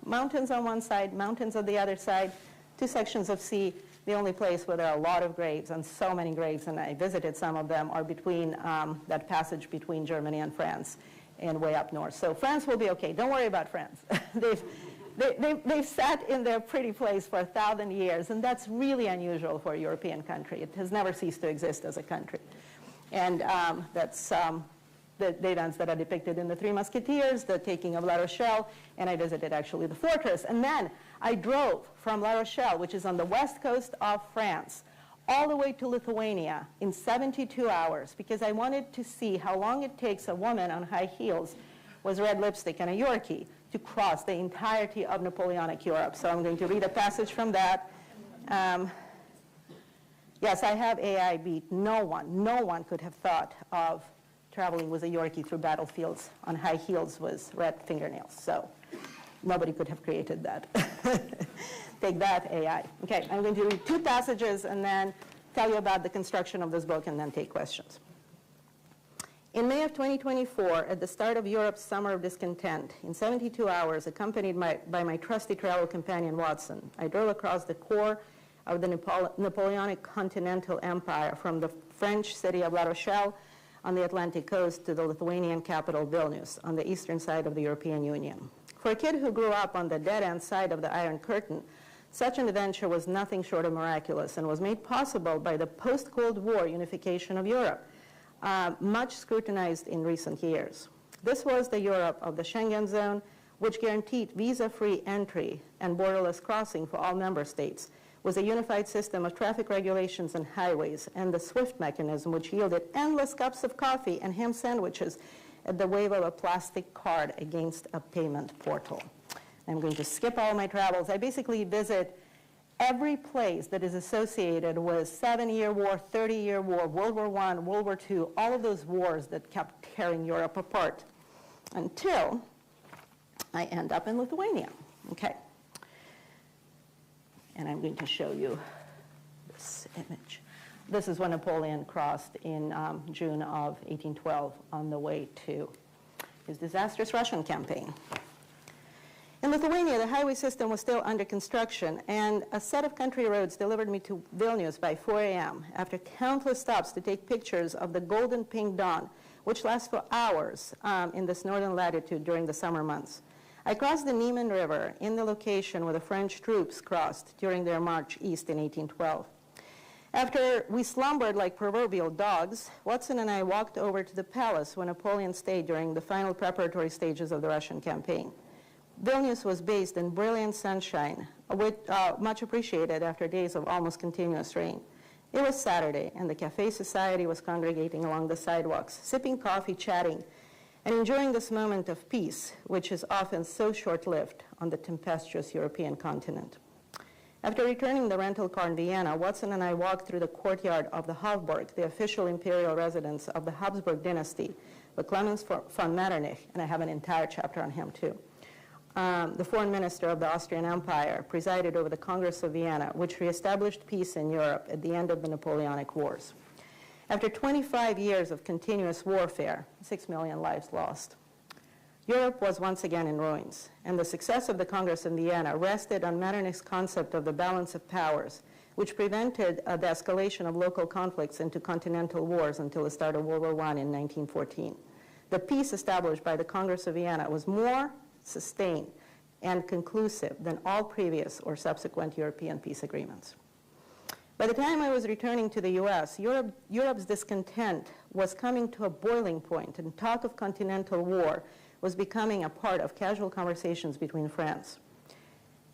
Mountains on one side, mountains on the other side, 2 sections of sea. The only place where there are a lot of graves, and so many graves, and I visited some of them, are between that passage between Germany and France and way up north. So France will be okay. Don't worry about France. They've sat in their pretty place for 1,000 years, and that's really unusual for a European country. It has never ceased to exist as a country. And that's the events that are depicted in the Three Musketeers, the taking of La Rochelle, and I visited actually the fortress. And then I drove from La Rochelle, which is on the west coast of France, all the way to Lithuania in 72 hours because I wanted to see how long it takes a woman on high heels with red lipstick and a Yorkie to cross the entirety of Napoleonic Europe. So I'm going to read a passage from that. Yes, I have AI beat. No one could have thought of traveling with a Yorkie through battlefields on high heels with red fingernails. So nobody could have created that. Take that, AI. Okay, I'm going to read 2 passages and then tell you about the construction of this book and then take questions. In May of 2024, at the start of Europe's summer of discontent, in 72 hours, accompanied by my trusty travel companion Watson, I drove across the core of the Napoleonic continental empire from the French city of La Rochelle on the Atlantic coast to the Lithuanian capital Vilnius on the eastern side of the European Union. For a kid who grew up on the dead-end side of the Iron Curtain, such an adventure was nothing short of miraculous and was made possible by the post-Cold War unification of Europe, much scrutinized in recent years. This was the Europe of the Schengen zone, which guaranteed visa-free entry and borderless crossing for all member states, with a unified system of traffic regulations and highways, and the SWIFT mechanism, which yielded endless cups of coffee and ham sandwiches at the wave of a plastic card against a payment portal. I'm going to skip all my travels. I basically visit every place that is associated with 7-year war, 30-year war, World War I, World War II, all of those wars that kept tearing Europe apart until I end up in Lithuania. Okay. And I'm going to show you this image. This is when Napoleon crossed in June of 1812 on the way to his disastrous Russian campaign. In Lithuania, the highway system was still under construction, and a set of country roads delivered me to Vilnius by 4 a.m. after countless stops to take pictures of the golden pink dawn, which lasts for hours in this northern latitude during the summer months. I crossed the Niemen River in the location where the French troops crossed during their march east in 1812. After we slumbered like proverbial dogs, Watson and I walked over to the palace where Napoleon stayed during the final preparatory stages of the Russian campaign. Vilnius was based in brilliant sunshine, much appreciated after days of almost continuous rain. It was Saturday, and the Cafe Society was congregating along the sidewalks, sipping coffee, chatting, and enjoying this moment of peace, which is often so short-lived on the tempestuous European continent. After returning the rental car in Vienna, Watson and I walked through the courtyard of the Hofburg, the official imperial residence of the Habsburg dynasty, the Clemens von Metternich, and I have an entire chapter on him too. The foreign minister of the Austrian Empire presided over the Congress of Vienna, which reestablished peace in Europe at the end of the Napoleonic Wars. After 25 years of continuous warfare, 6 million lives lost, Europe was once again in ruins, and the success of the Congress in Vienna rested on Metternich's concept of the balance of powers, which prevented the escalation of local conflicts into continental wars until the start of World War I in 1914. The peace established by the Congress of Vienna was more sustained and conclusive than all previous or subsequent European peace agreements. By the time I was returning to the US, Europe's discontent was coming to a boiling point, and talk of continental war was becoming a part of casual conversations between friends.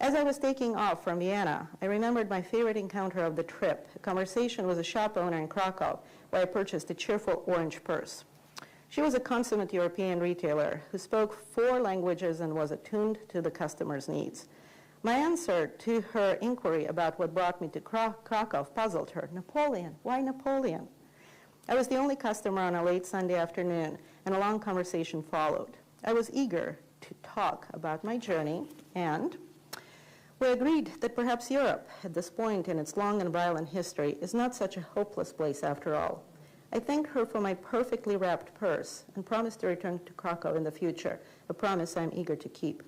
As I was taking off from Vienna, I remembered my favorite encounter of the trip, a conversation with a shop owner in Krakow, where I purchased a cheerful orange purse. She was a consummate European retailer who spoke 4 languages and was attuned to the customer's needs. My answer to her inquiry about what brought me to Krakow puzzled her. Napoleon, why Napoleon? I was the only customer on a late Sunday afternoon, and a long conversation followed. I was eager to talk about my journey, and we agreed that perhaps Europe, at this point in its long and violent history, is not such a hopeless place after all. I thanked her for my perfectly wrapped purse and promised to return to Krakow in the future, a promise I'm eager to keep.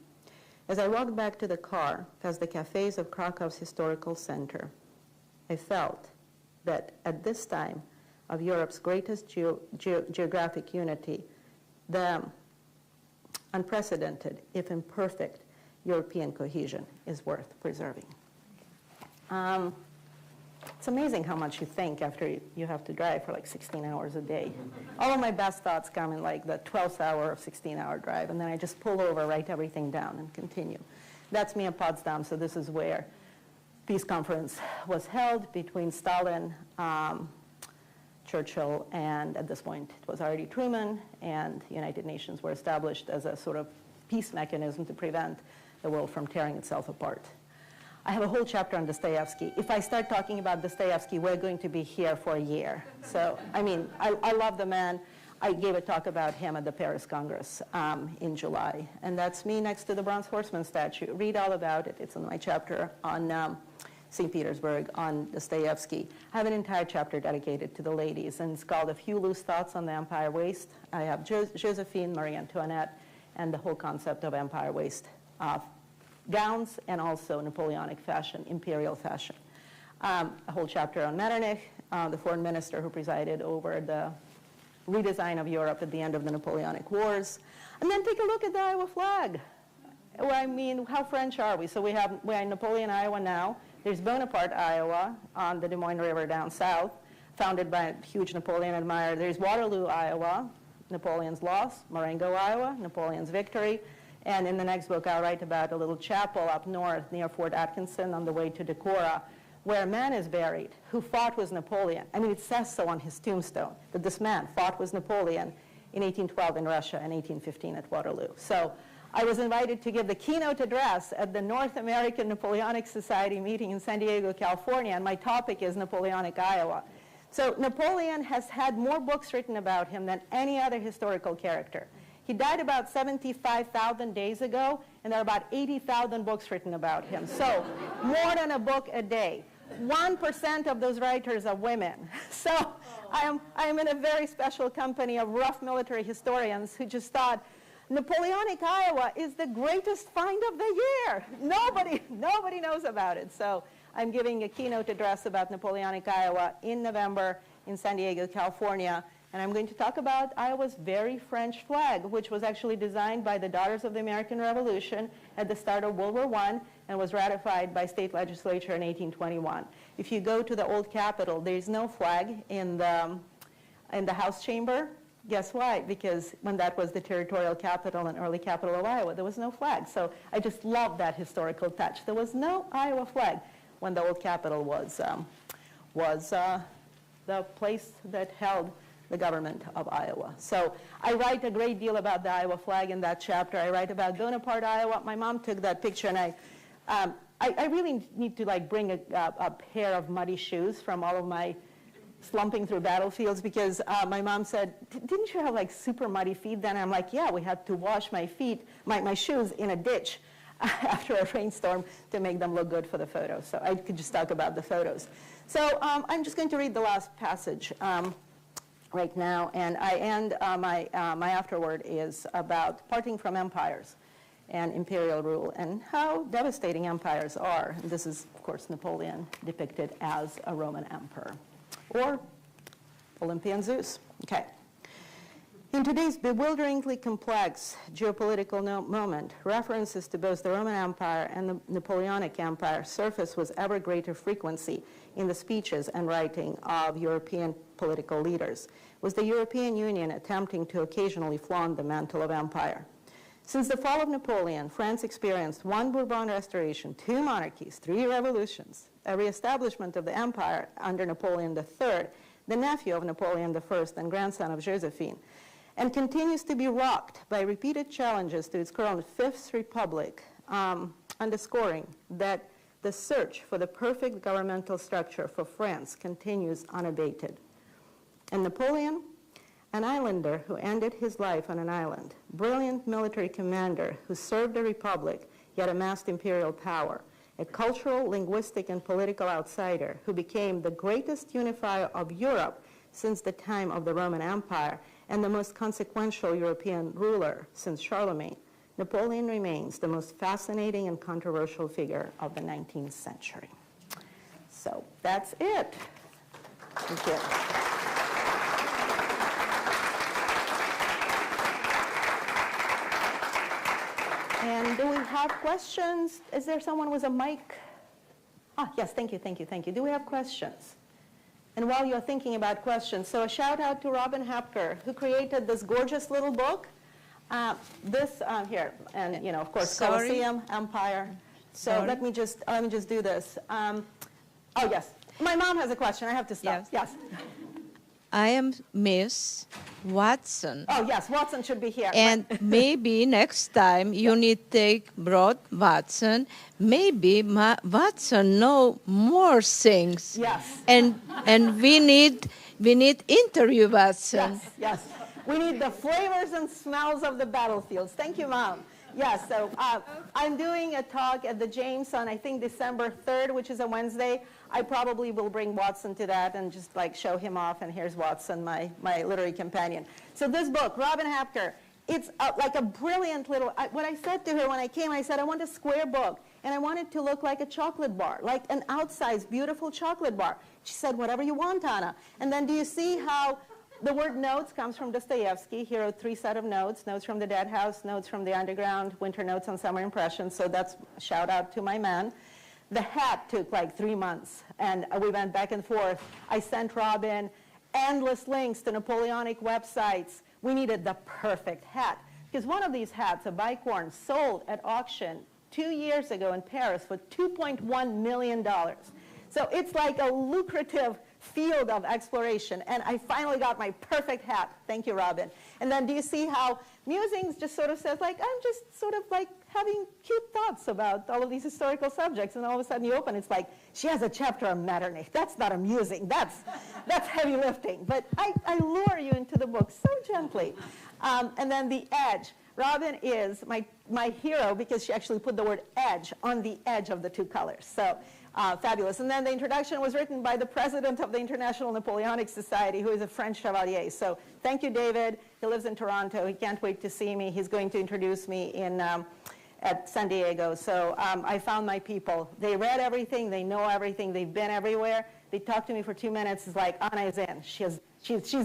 As I walked back to the car, past the cafes of Krakow's historical center, I felt that at this time of Europe's greatest geographic unity, the unprecedented, if imperfect, European cohesion is worth preserving. It's amazing how much you think after you have to drive for like 16 hours a day. All of my best thoughts come in like the 12th hour of 16-hour drive, and then I just pull over, write everything down, and continue. That's me at Potsdam, so this is where peace conference was held between Stalin, Churchill, and at this point it was already Truman, and the United Nations were established as a sort of peace mechanism to prevent the world from tearing itself apart. I have a whole chapter on Dostoevsky. If I start talking about Dostoevsky, we're going to be here for a year. So, I mean, I love the man. I gave a talk about him at the Paris Congress in July. And that's me next to the Bronze Horseman statue. Read all about it. It's in my chapter on St. Petersburg, on Dostoevsky. I have an entire chapter dedicated to the ladies, and it's called A Few Loose Thoughts on the Empire Waist. I have Josephine, Marie Antoinette, and the whole concept of empire waist. Gowns, and also Napoleonic fashion, imperial fashion. A whole chapter on Metternich, the foreign minister who presided over the redesign of Europe at the end of the Napoleonic Wars. And then take a look at the Iowa flag. Well, I mean, how French are we? So we're in Napoleon, Iowa now. There's Bonaparte, Iowa, on the Des Moines River down south, founded by a huge Napoleon admirer. There's Waterloo, Iowa, Napoleon's loss, Marengo, Iowa, Napoleon's victory. And in the next book, I'll write about a little chapel up north near Fort Atkinson on the way to Decorah, where a man is buried who fought with Napoleon. I mean, it says so on his tombstone, that this man fought with Napoleon in 1812 in Russia and 1815 at Waterloo. So I was invited to give the keynote address at the North American Napoleonic Society meeting in San Diego, California, and my topic is Napoleonic Iowa. So Napoleon has had more books written about him than any other historical character. He died about 75,000 days ago, and there are about 80,000 books written about him. So more than a book a day. 1% of those writers are women. So I am in a very special company of rough military historians who just thought, Napoleonic Iowa is the greatest find of the year. Nobody knows about it. So I'm giving a keynote address about Napoleonic Iowa in November in San Diego, California. And I'm going to talk about Iowa's very French flag, which was actually designed by the Daughters of the American Revolution at the start of World War I and was ratified by state legislature in 1821. If you go to the old Capitol, there's no flag in the House chamber. Guess why? Because when that was the territorial capital and early capital of Iowa, there was no flag. So I just love that historical touch. There was no Iowa flag when the old capital was the place that held the government of Iowa. So I write a great deal about the Iowa flag in that chapter. I write about Bonaparte, Iowa. My mom took that picture, and I really need to like bring a pair of muddy shoes from all of my slumping through battlefields, because my mom said, didn't you have like super muddy feet then? I'm like, yeah, we had to wash my feet, my shoes in a ditch after a rainstorm to make them look good for the photos. So I could just talk about the photos. So I'm just going to read the last passage right now, and I end my afterword is about parting from empires and imperial rule and how devastating empires are. And this is, of course, Napoleon depicted as a Roman emperor, or Olympian Zeus. Okay. In today's bewilderingly complex geopolitical moment, references to both the Roman Empire and the Napoleonic Empire surface with ever greater frequency in the speeches and writing of European political leaders, with the European Union attempting to occasionally flaunt the mantle of empire. Since the fall of Napoleon, France experienced 1 Bourbon restoration, 2 monarchies, 3 revolutions, a reestablishment of the empire under Napoleon III, the nephew of Napoleon I and grandson of Josephine, and continues to be rocked by repeated challenges to its current Fifth Republic, underscoring that the search for the perfect governmental structure for France continues unabated. And Napoleon, an islander who ended his life on an island, brilliant military commander who served the republic yet amassed imperial power, a cultural, linguistic, and political outsider who became the greatest unifier of Europe since the time of the Roman Empire and the most consequential European ruler since Charlemagne, Napoleon remains the most fascinating and controversial figure of the 19th century. So that's it. Thank you. And do we have questions? Is there someone with a mic? Ah, yes, thank you, thank you, thank you. Do we have questions? And while you're thinking about questions, so a shout out to Robin Hapker, who created this gorgeous little book. Here, and you know, of course, Colosseum, Empire. So let me just do this. Oh yes, my mom has a question. I have to stop. Yes. I am Miss Watson. Oh yes, Watson should be here. And maybe next time you need take broad Watson. Maybe Watson know more things. Yes. And we need interview Watson. Yes. We need the flavors and smells of the battlefields. Thank you, Mom. Yes, so I'm doing a talk at the James on, I think, December 3rd, which is a Wednesday. I probably will bring Watson to that and just like show him off, and here's Watson, my literary companion. So this book, Robin Hapker, it's like a brilliant little, what I said to her when I came, I said, I want a square book, and I want it to look like a chocolate bar, like an outsized, beautiful chocolate bar. She said, whatever you want, Anna. And then do you see how the word notes comes from Dostoevsky. He wrote 3 sets of notes, notes from the dead house, notes from the underground, winter notes on summer impressions. So that's a shout out to my man. The hat took like 3 months, and we went back and forth. I sent Robin endless links to Napoleonic websites. We needed the perfect hat, because one of these hats, a bicorn, sold at auction 2 years ago in Paris for $2.1 million. So it's like a lucrative field of exploration, and I finally got my perfect hat. Thank you, Robin. And then do you see how Musings just sort of says, like, I'm just sort of like having cute thoughts about all of these historical subjects, and all of a sudden you open, it's like, she has a chapter on Metternich. That's not amusing. That's heavy lifting. But I lure you into the book so gently. And then the edge. Robin is my hero because she actually put the word edge on the edge of the 2 colors. So fabulous. And then the introduction was written by the president of the International Napoleonic Society, who is a French chevalier. So thank you, David. He lives in Toronto. He can't wait to see me. He's going to introduce me at San Diego. So I found my people. They read everything. They know everything. They've been everywhere. They talked to me for 2 minutes. It's like, Anna is in. She's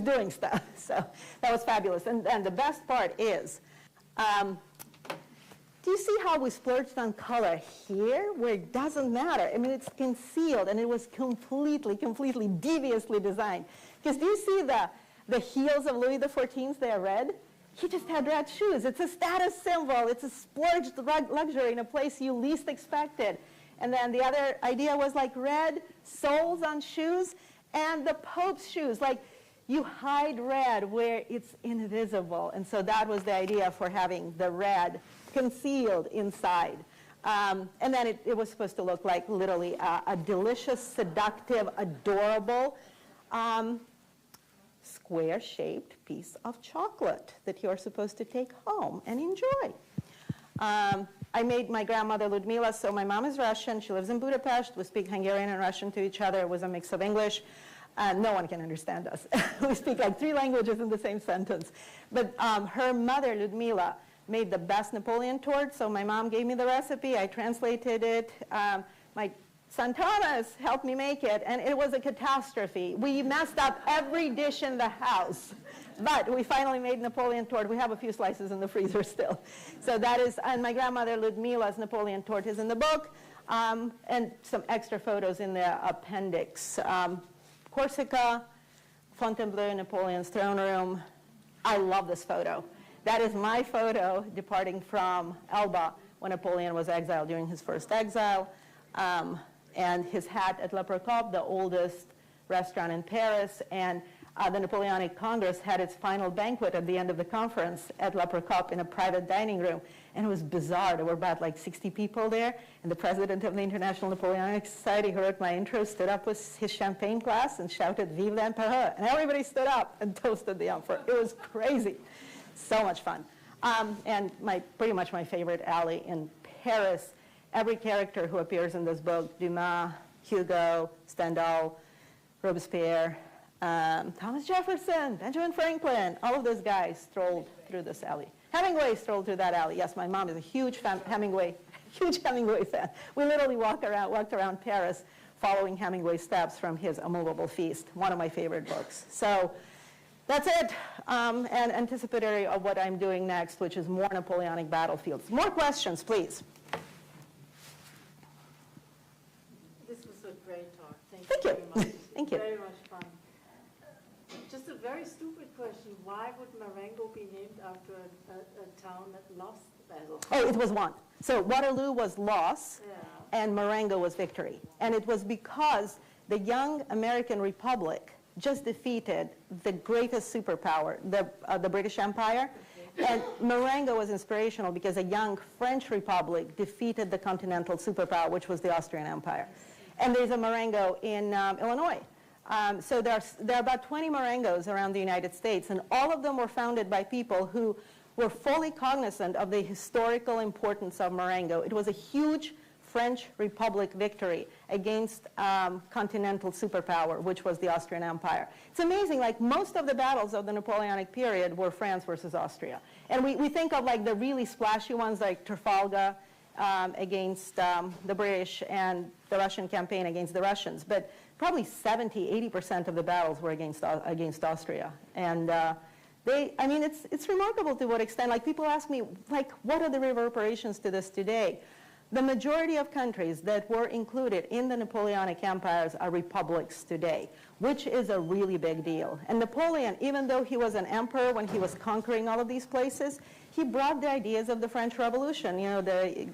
doing stuff. So that was fabulous. And the best part is, do you see how we splurged on color here, where it doesn't matter? I mean, it's concealed, and it was completely deviously designed. Because do you see the the heels of Louis XIV, they are red. He just had red shoes. It's a status symbol. It's a splurged luxury in a place you least expected. And then the other idea was like red soles on shoes and the Pope's shoes. Like you hide red where it's invisible. And so that was the idea for having the red concealed inside. And then it was supposed to look like literally a delicious, seductive, adorable, square-shaped piece of chocolate that you're supposed to take home and enjoy. I made my grandmother Ludmila, so my mom is Russian. She lives in Budapest. We speak Hungarian and Russian to each other. It was a mix of English. No one can understand us. We speak like 3 languages in the same sentence. But her mother, Ludmila, made the best Napoleon torte, so my mom gave me the recipe. I translated it. My son Thomas helped me make it, and it was a catastrophe. We messed up every dish in the house, but we finally made Napoleon torte. We have a few slices in the freezer still. So that is, and my grandmother Ludmila's Napoleon torte is in the book, and some extra photos in the appendix. Corsica, Fontainebleau, Napoleon's throne room. I love this photo. That is my photo departing from Elba when Napoleon was exiled during his first exile. And his hat at Le Procop, the oldest restaurant in Paris. And the Napoleonic Congress had its final banquet at the end of the conference at Le Procop in a private dining room. And it was bizarre. There were about like 60 people there. And the president of the International Napoleonic Society, who wrote my intro, stood up with his champagne glass and shouted, "Vive l'Empereur." And everybody stood up and toasted the emperor. It was crazy. So much fun. And pretty much my favorite alley in Paris. Every character who appears in this book, Dumas, Hugo, Stendhal, Robespierre, Thomas Jefferson, Benjamin Franklin, all of those guys strolled through this alley. Hemingway strolled through that alley. Yes, my mom is a huge Hemingway fan. We literally walked around Paris following Hemingway's steps from his A Movable Feast, one of my favorite books. So that's it, and anticipatory of what I'm doing next, which is more Napoleonic battlefields. More questions, please. This was a great talk. Thank Thank you you. very much. Thank you. Very much fun. Just a very stupid question. Why would Marengo be named after a town that lost the battle? Oh, it was won. So Waterloo was loss, Yeah. and Marengo was victory. And it was because the young American Republic just defeated the greatest superpower, the British Empire. And Marengo was inspirational because a young French Republic defeated the continental superpower, which was the Austrian Empire. And there's a Marengo in Illinois. So there are about 20 Marengos around the United States, and all of them were founded by people who were fully cognizant of the historical importance of Marengo. It was a huge French Republic victory against continental superpower, which was the Austrian Empire. It's amazing, like most of the battles of the Napoleonic period were France versus Austria. And we think of like the really splashy ones like Trafalgar against the British and the Russian campaign against the Russians. But probably 70–80% of the battles were against Austria. And I mean, it's remarkable to what extent, like people ask me, like, what are the reverberations to this today? The majority of countries that were included in the Napoleonic empires are republics today, which is a really big deal. And Napoleon, even though he was an emperor when he was conquering all of these places, he brought the ideas of the French Revolution, you know, the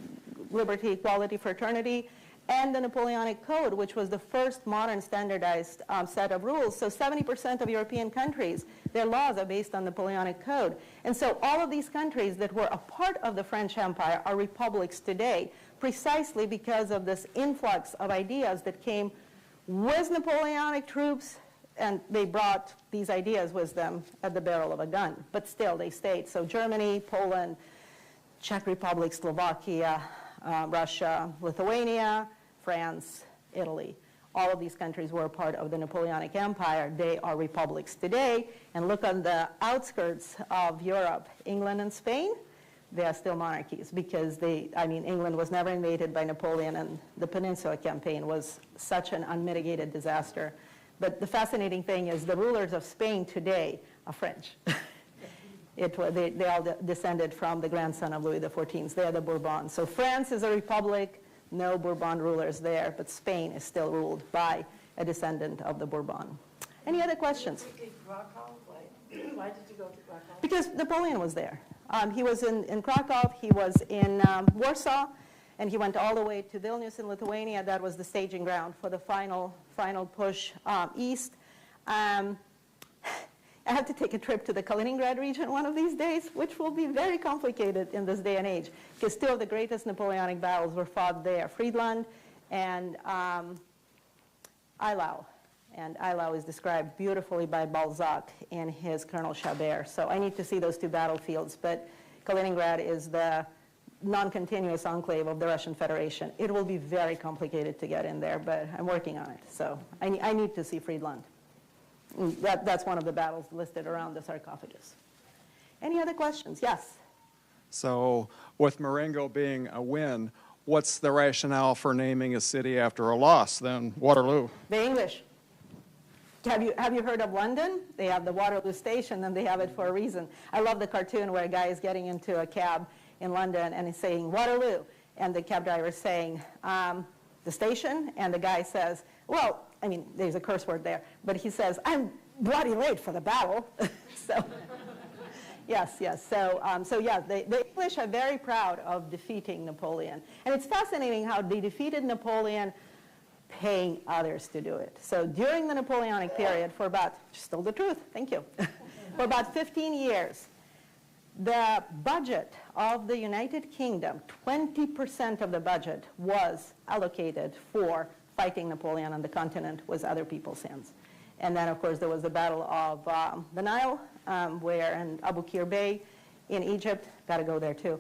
liberty, equality, fraternity, and the Napoleonic Code, which was the first modern standardized set of rules. So 70% of European countries, their laws are based on Napoleonic Code. And so all of these countries that were a part of the French Empire are republics today, precisely because of this influx of ideas that came with Napoleonic troops, and they brought these ideas with them at the barrel of a gun. But still, they stayed. So Germany, Poland, Czech Republic, Slovakia, Russia, Lithuania, France, Italy. All of these countries were a part of the Napoleonic Empire. They are republics today. And look on the outskirts of Europe, England and Spain, they are still monarchies because England was never invaded by Napoleon, and the Peninsula Campaign was such an unmitigated disaster. But the fascinating thing is the rulers of Spain today are French. They all descended from the grandson of Louis XIV. They are the Bourbons. So France is a republic, no Bourbon rulers there, but Spain is still ruled by a descendant of the Bourbon. Any other questions? Krakow, right? Why did you go to Krakow? Because Napoleon was there. He was in Krakow, he was in Warsaw, and he went all the way to Vilnius in Lithuania. That was the staging ground for the final push east. I have to take a trip to the Kaliningrad region one of these days, which will be very complicated in this day and age, because two of the greatest Napoleonic battles were fought there, Friedland and Eylau. And Eylau is described beautifully by Balzac in his Colonel Chabert. So I need to see those two battlefields, but Kaliningrad is the non-continuous enclave of the Russian Federation. It will be very complicated to get in there, but I'm working on it. So I need to see Friedland. That's one of the battles listed around the sarcophagus. Any other questions? Yes? So with Marengo being a win, what's the rationale for naming a city after a loss, then Waterloo? The English. Have you heard of London? They have the Waterloo Station, and they have it for a reason. I love the cartoon where a guy is getting into a cab in London, and he's saying, Waterloo. And the cab driver is saying, the station? And the guy says, well, I mean, there's a curse word there, but he says, I'm bloody late for the battle. So, yes. So yeah, the English are very proud of defeating Napoleon. And it's fascinating how they defeated Napoleon paying others to do it. So during the Napoleonic period, for about, just told the truth, thank you, for about 15 years, the budget of the United Kingdom, 20% of the budget was allocated for fighting Napoleon on the continent with other people's hands. And then, of course, there was the Battle of the Nile, where in Abu Qir Bay in Egypt, got to go there too.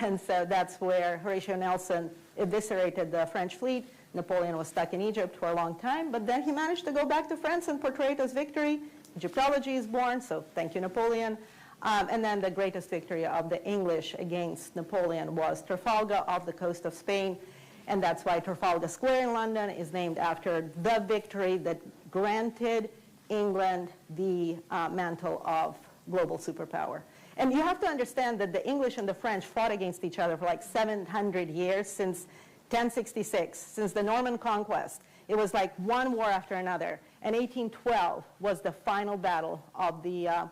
And so that's where Horatio Nelson eviscerated the French fleet. Napoleon was stuck in Egypt for a long time, but then he managed to go back to France and portray it as victory. Egyptology is born, so thank you, Napoleon. And then the greatest victory of the English against Napoleon was Trafalgar off the coast of Spain. And that's why Trafalgar Square in London is named after the victory that granted England the mantle of global superpower. And you have to understand that the English and the French fought against each other for like 700 years, since 1066, since the Norman conquest. It was like one war after another. And 1812 was the final battle of the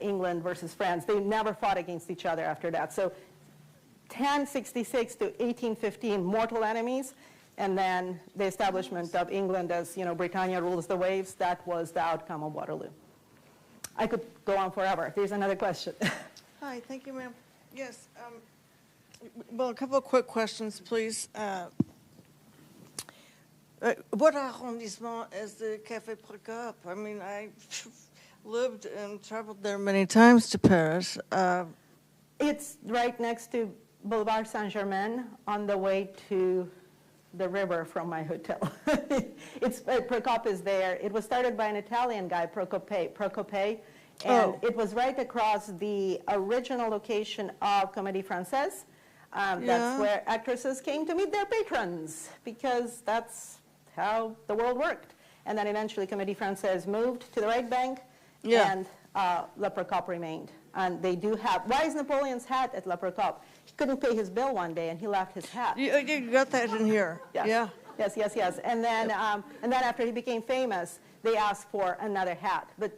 England versus France. They never fought against each other after that. So 1066 to 1815, mortal enemies, and then the establishment of England as, Britannia rules the waves. That was the outcome of Waterloo. I could go on forever. There's another question. Hi, thank you, ma'am. Yes, well, a couple of quick questions, please. What arrondissement is the Café Procop? I mean, I lived and traveled there many times to Paris. It's right next to Boulevard Saint-Germain on the way to the river from my hotel. Procop is there. It was started by an Italian guy, Procope, and it was right across the original location of Comédie Française. That's where actresses came to meet their patrons, because that's how the world worked. And then eventually Comédie Française moved to the right bank, and Le Procop remained. And they do have, why is Napoleon's hat at Le Procop? He couldn't pay his bill one day, and he left his hat. You got that in here. Yes. Yeah. Yes. And then after he became famous, they asked for another hat. But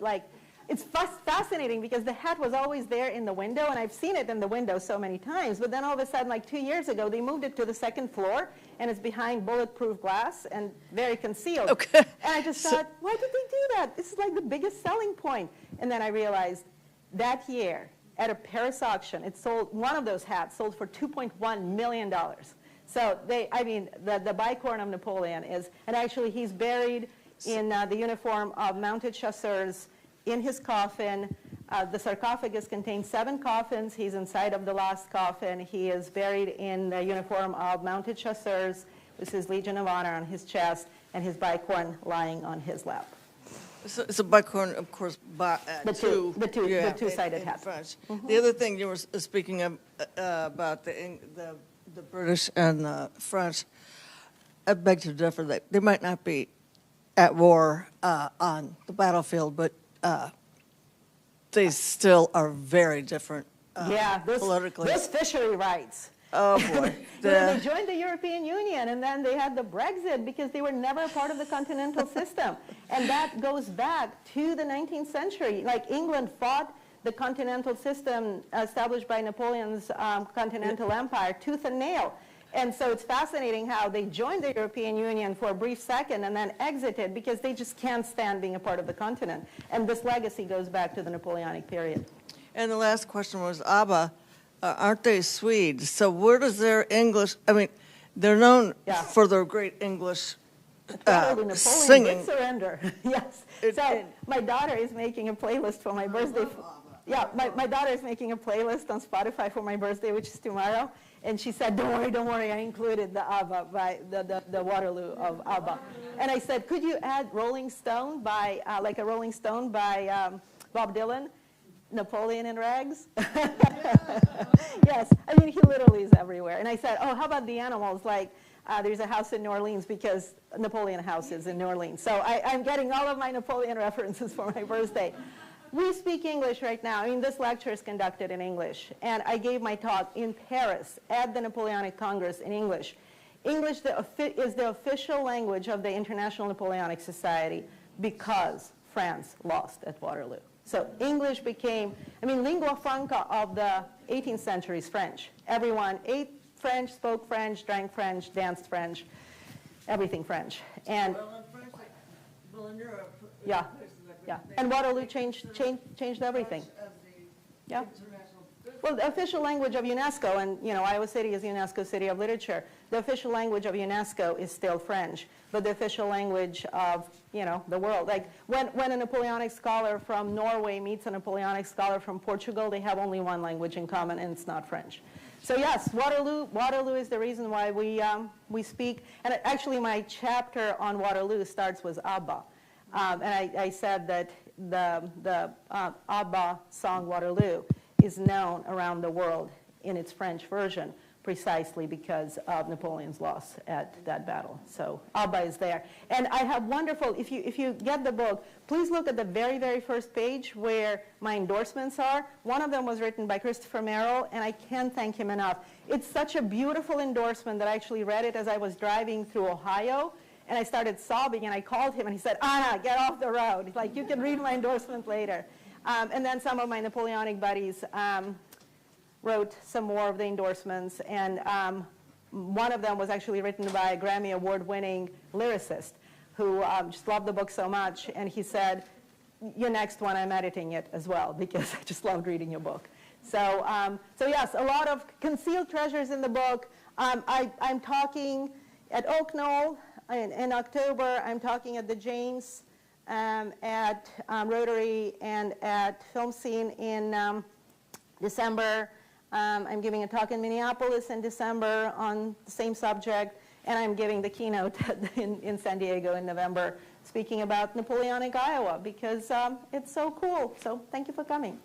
it's fascinating, because the hat was always there in the window, and I've seen it in the window so many times. But then all of a sudden, 2 years ago, they moved it to the second floor, and it's behind bulletproof glass and very concealed. Okay. And I just thought, why did they do that? This is the biggest selling point. And then I realized that year, at a Paris auction, one of those hats sold for $2.1 million. So the bicorn of Napoleon is, and actually he's buried in the uniform of mounted chasseurs in his coffin. The sarcophagus contains 7 coffins. He's inside of the last coffin. He is buried in the uniform of mounted chasseurs with his Legion of Honor on his chest and his bicorn lying on his lap. So bicorn, of course, The two-sided hat. Mm-hmm. The other thing you were speaking of about the British and the French, I beg to differ that they might not be at war on the battlefield, but they still are very different politically. Those fishery rights. Oh, boy. When they joined the European Union, and then they had the Brexit because they were never a part of the continental system. And that goes back to the 19th century. Like England fought the continental system established by Napoleon's continental empire tooth and nail. And so it's fascinating how they joined the European Union for a brief second and then exited because they just can't stand being a part of the continent. And this legacy goes back to the Napoleonic period. And the last question was ABBA. Aren't they Swedes? So where does their English, I mean, they're known for their great English Napoleon singing. did surrender. Yes. So my daughter is making a playlist for my birthday. Yeah, my daughter is making a playlist on Spotify for my birthday, which is tomorrow. And she said, don't worry, I included the ABBA by the Waterloo of ABBA. And I said, could you add Rolling Stone by, like a Rolling Stone by Bob Dylan? Napoleon in rags? Yes, I mean, he literally is everywhere. And I said, oh, how about the animals? Like, there's a house in New Orleans because Napoleon House is in New Orleans. So I'm getting all of my Napoleon references for my birthday. We speak English right now. I mean, this lecture is conducted in English. And I gave my talk in Paris at the Napoleonic Congress in English. English is the official language of the International Napoleonic Society because France lost at Waterloo. So English became, I mean, lingua franca of the 18th century is French. Everyone ate French, spoke French, drank French, danced French, everything French. And yeah, yeah. And Waterloo changed everything. Yeah. Well, the official language of UNESCO, and you know, Iowa City is UNESCO City of Literature. The official language of UNESCO is still French, but the official language of, you know, the world. Like when a Napoleonic scholar from Norway meets a Napoleonic scholar from Portugal, they have only one language in common, and it's not French. So yes, Waterloo is the reason why we speak. And actually, my chapter on Waterloo starts with ABBA, and I said that the ABBA song Waterloo is known around the world in its French version precisely because of Napoleon's loss at that battle. So ABBA is there. And I have wonderful, if you get the book, please look at the very, very first page where my endorsements are. One of them was written by Christopher Merrill, and I can't thank him enough. It's such a beautiful endorsement that I actually read it as I was driving through Ohio, and I started sobbing, and I called him, and he said, Anna, get off the road. He's like, you can read my endorsement later. And then some of my Napoleonic buddies wrote some more of the endorsements, and one of them was actually written by a Grammy Award-winning lyricist who just loved the book so much, and he said, your next one, I'm editing it as well, because I just loved reading your book. So, so yes, a lot of concealed treasures in the book. I'm talking at Oak Knoll in October. I'm talking at the Janes, at Rotary, and at Film Scene in December. I'm giving a talk in Minneapolis in December on the same subject, and I'm giving the keynote in San Diego in November, speaking about Napoleonic Iowa, because it's so cool. So thank you for coming.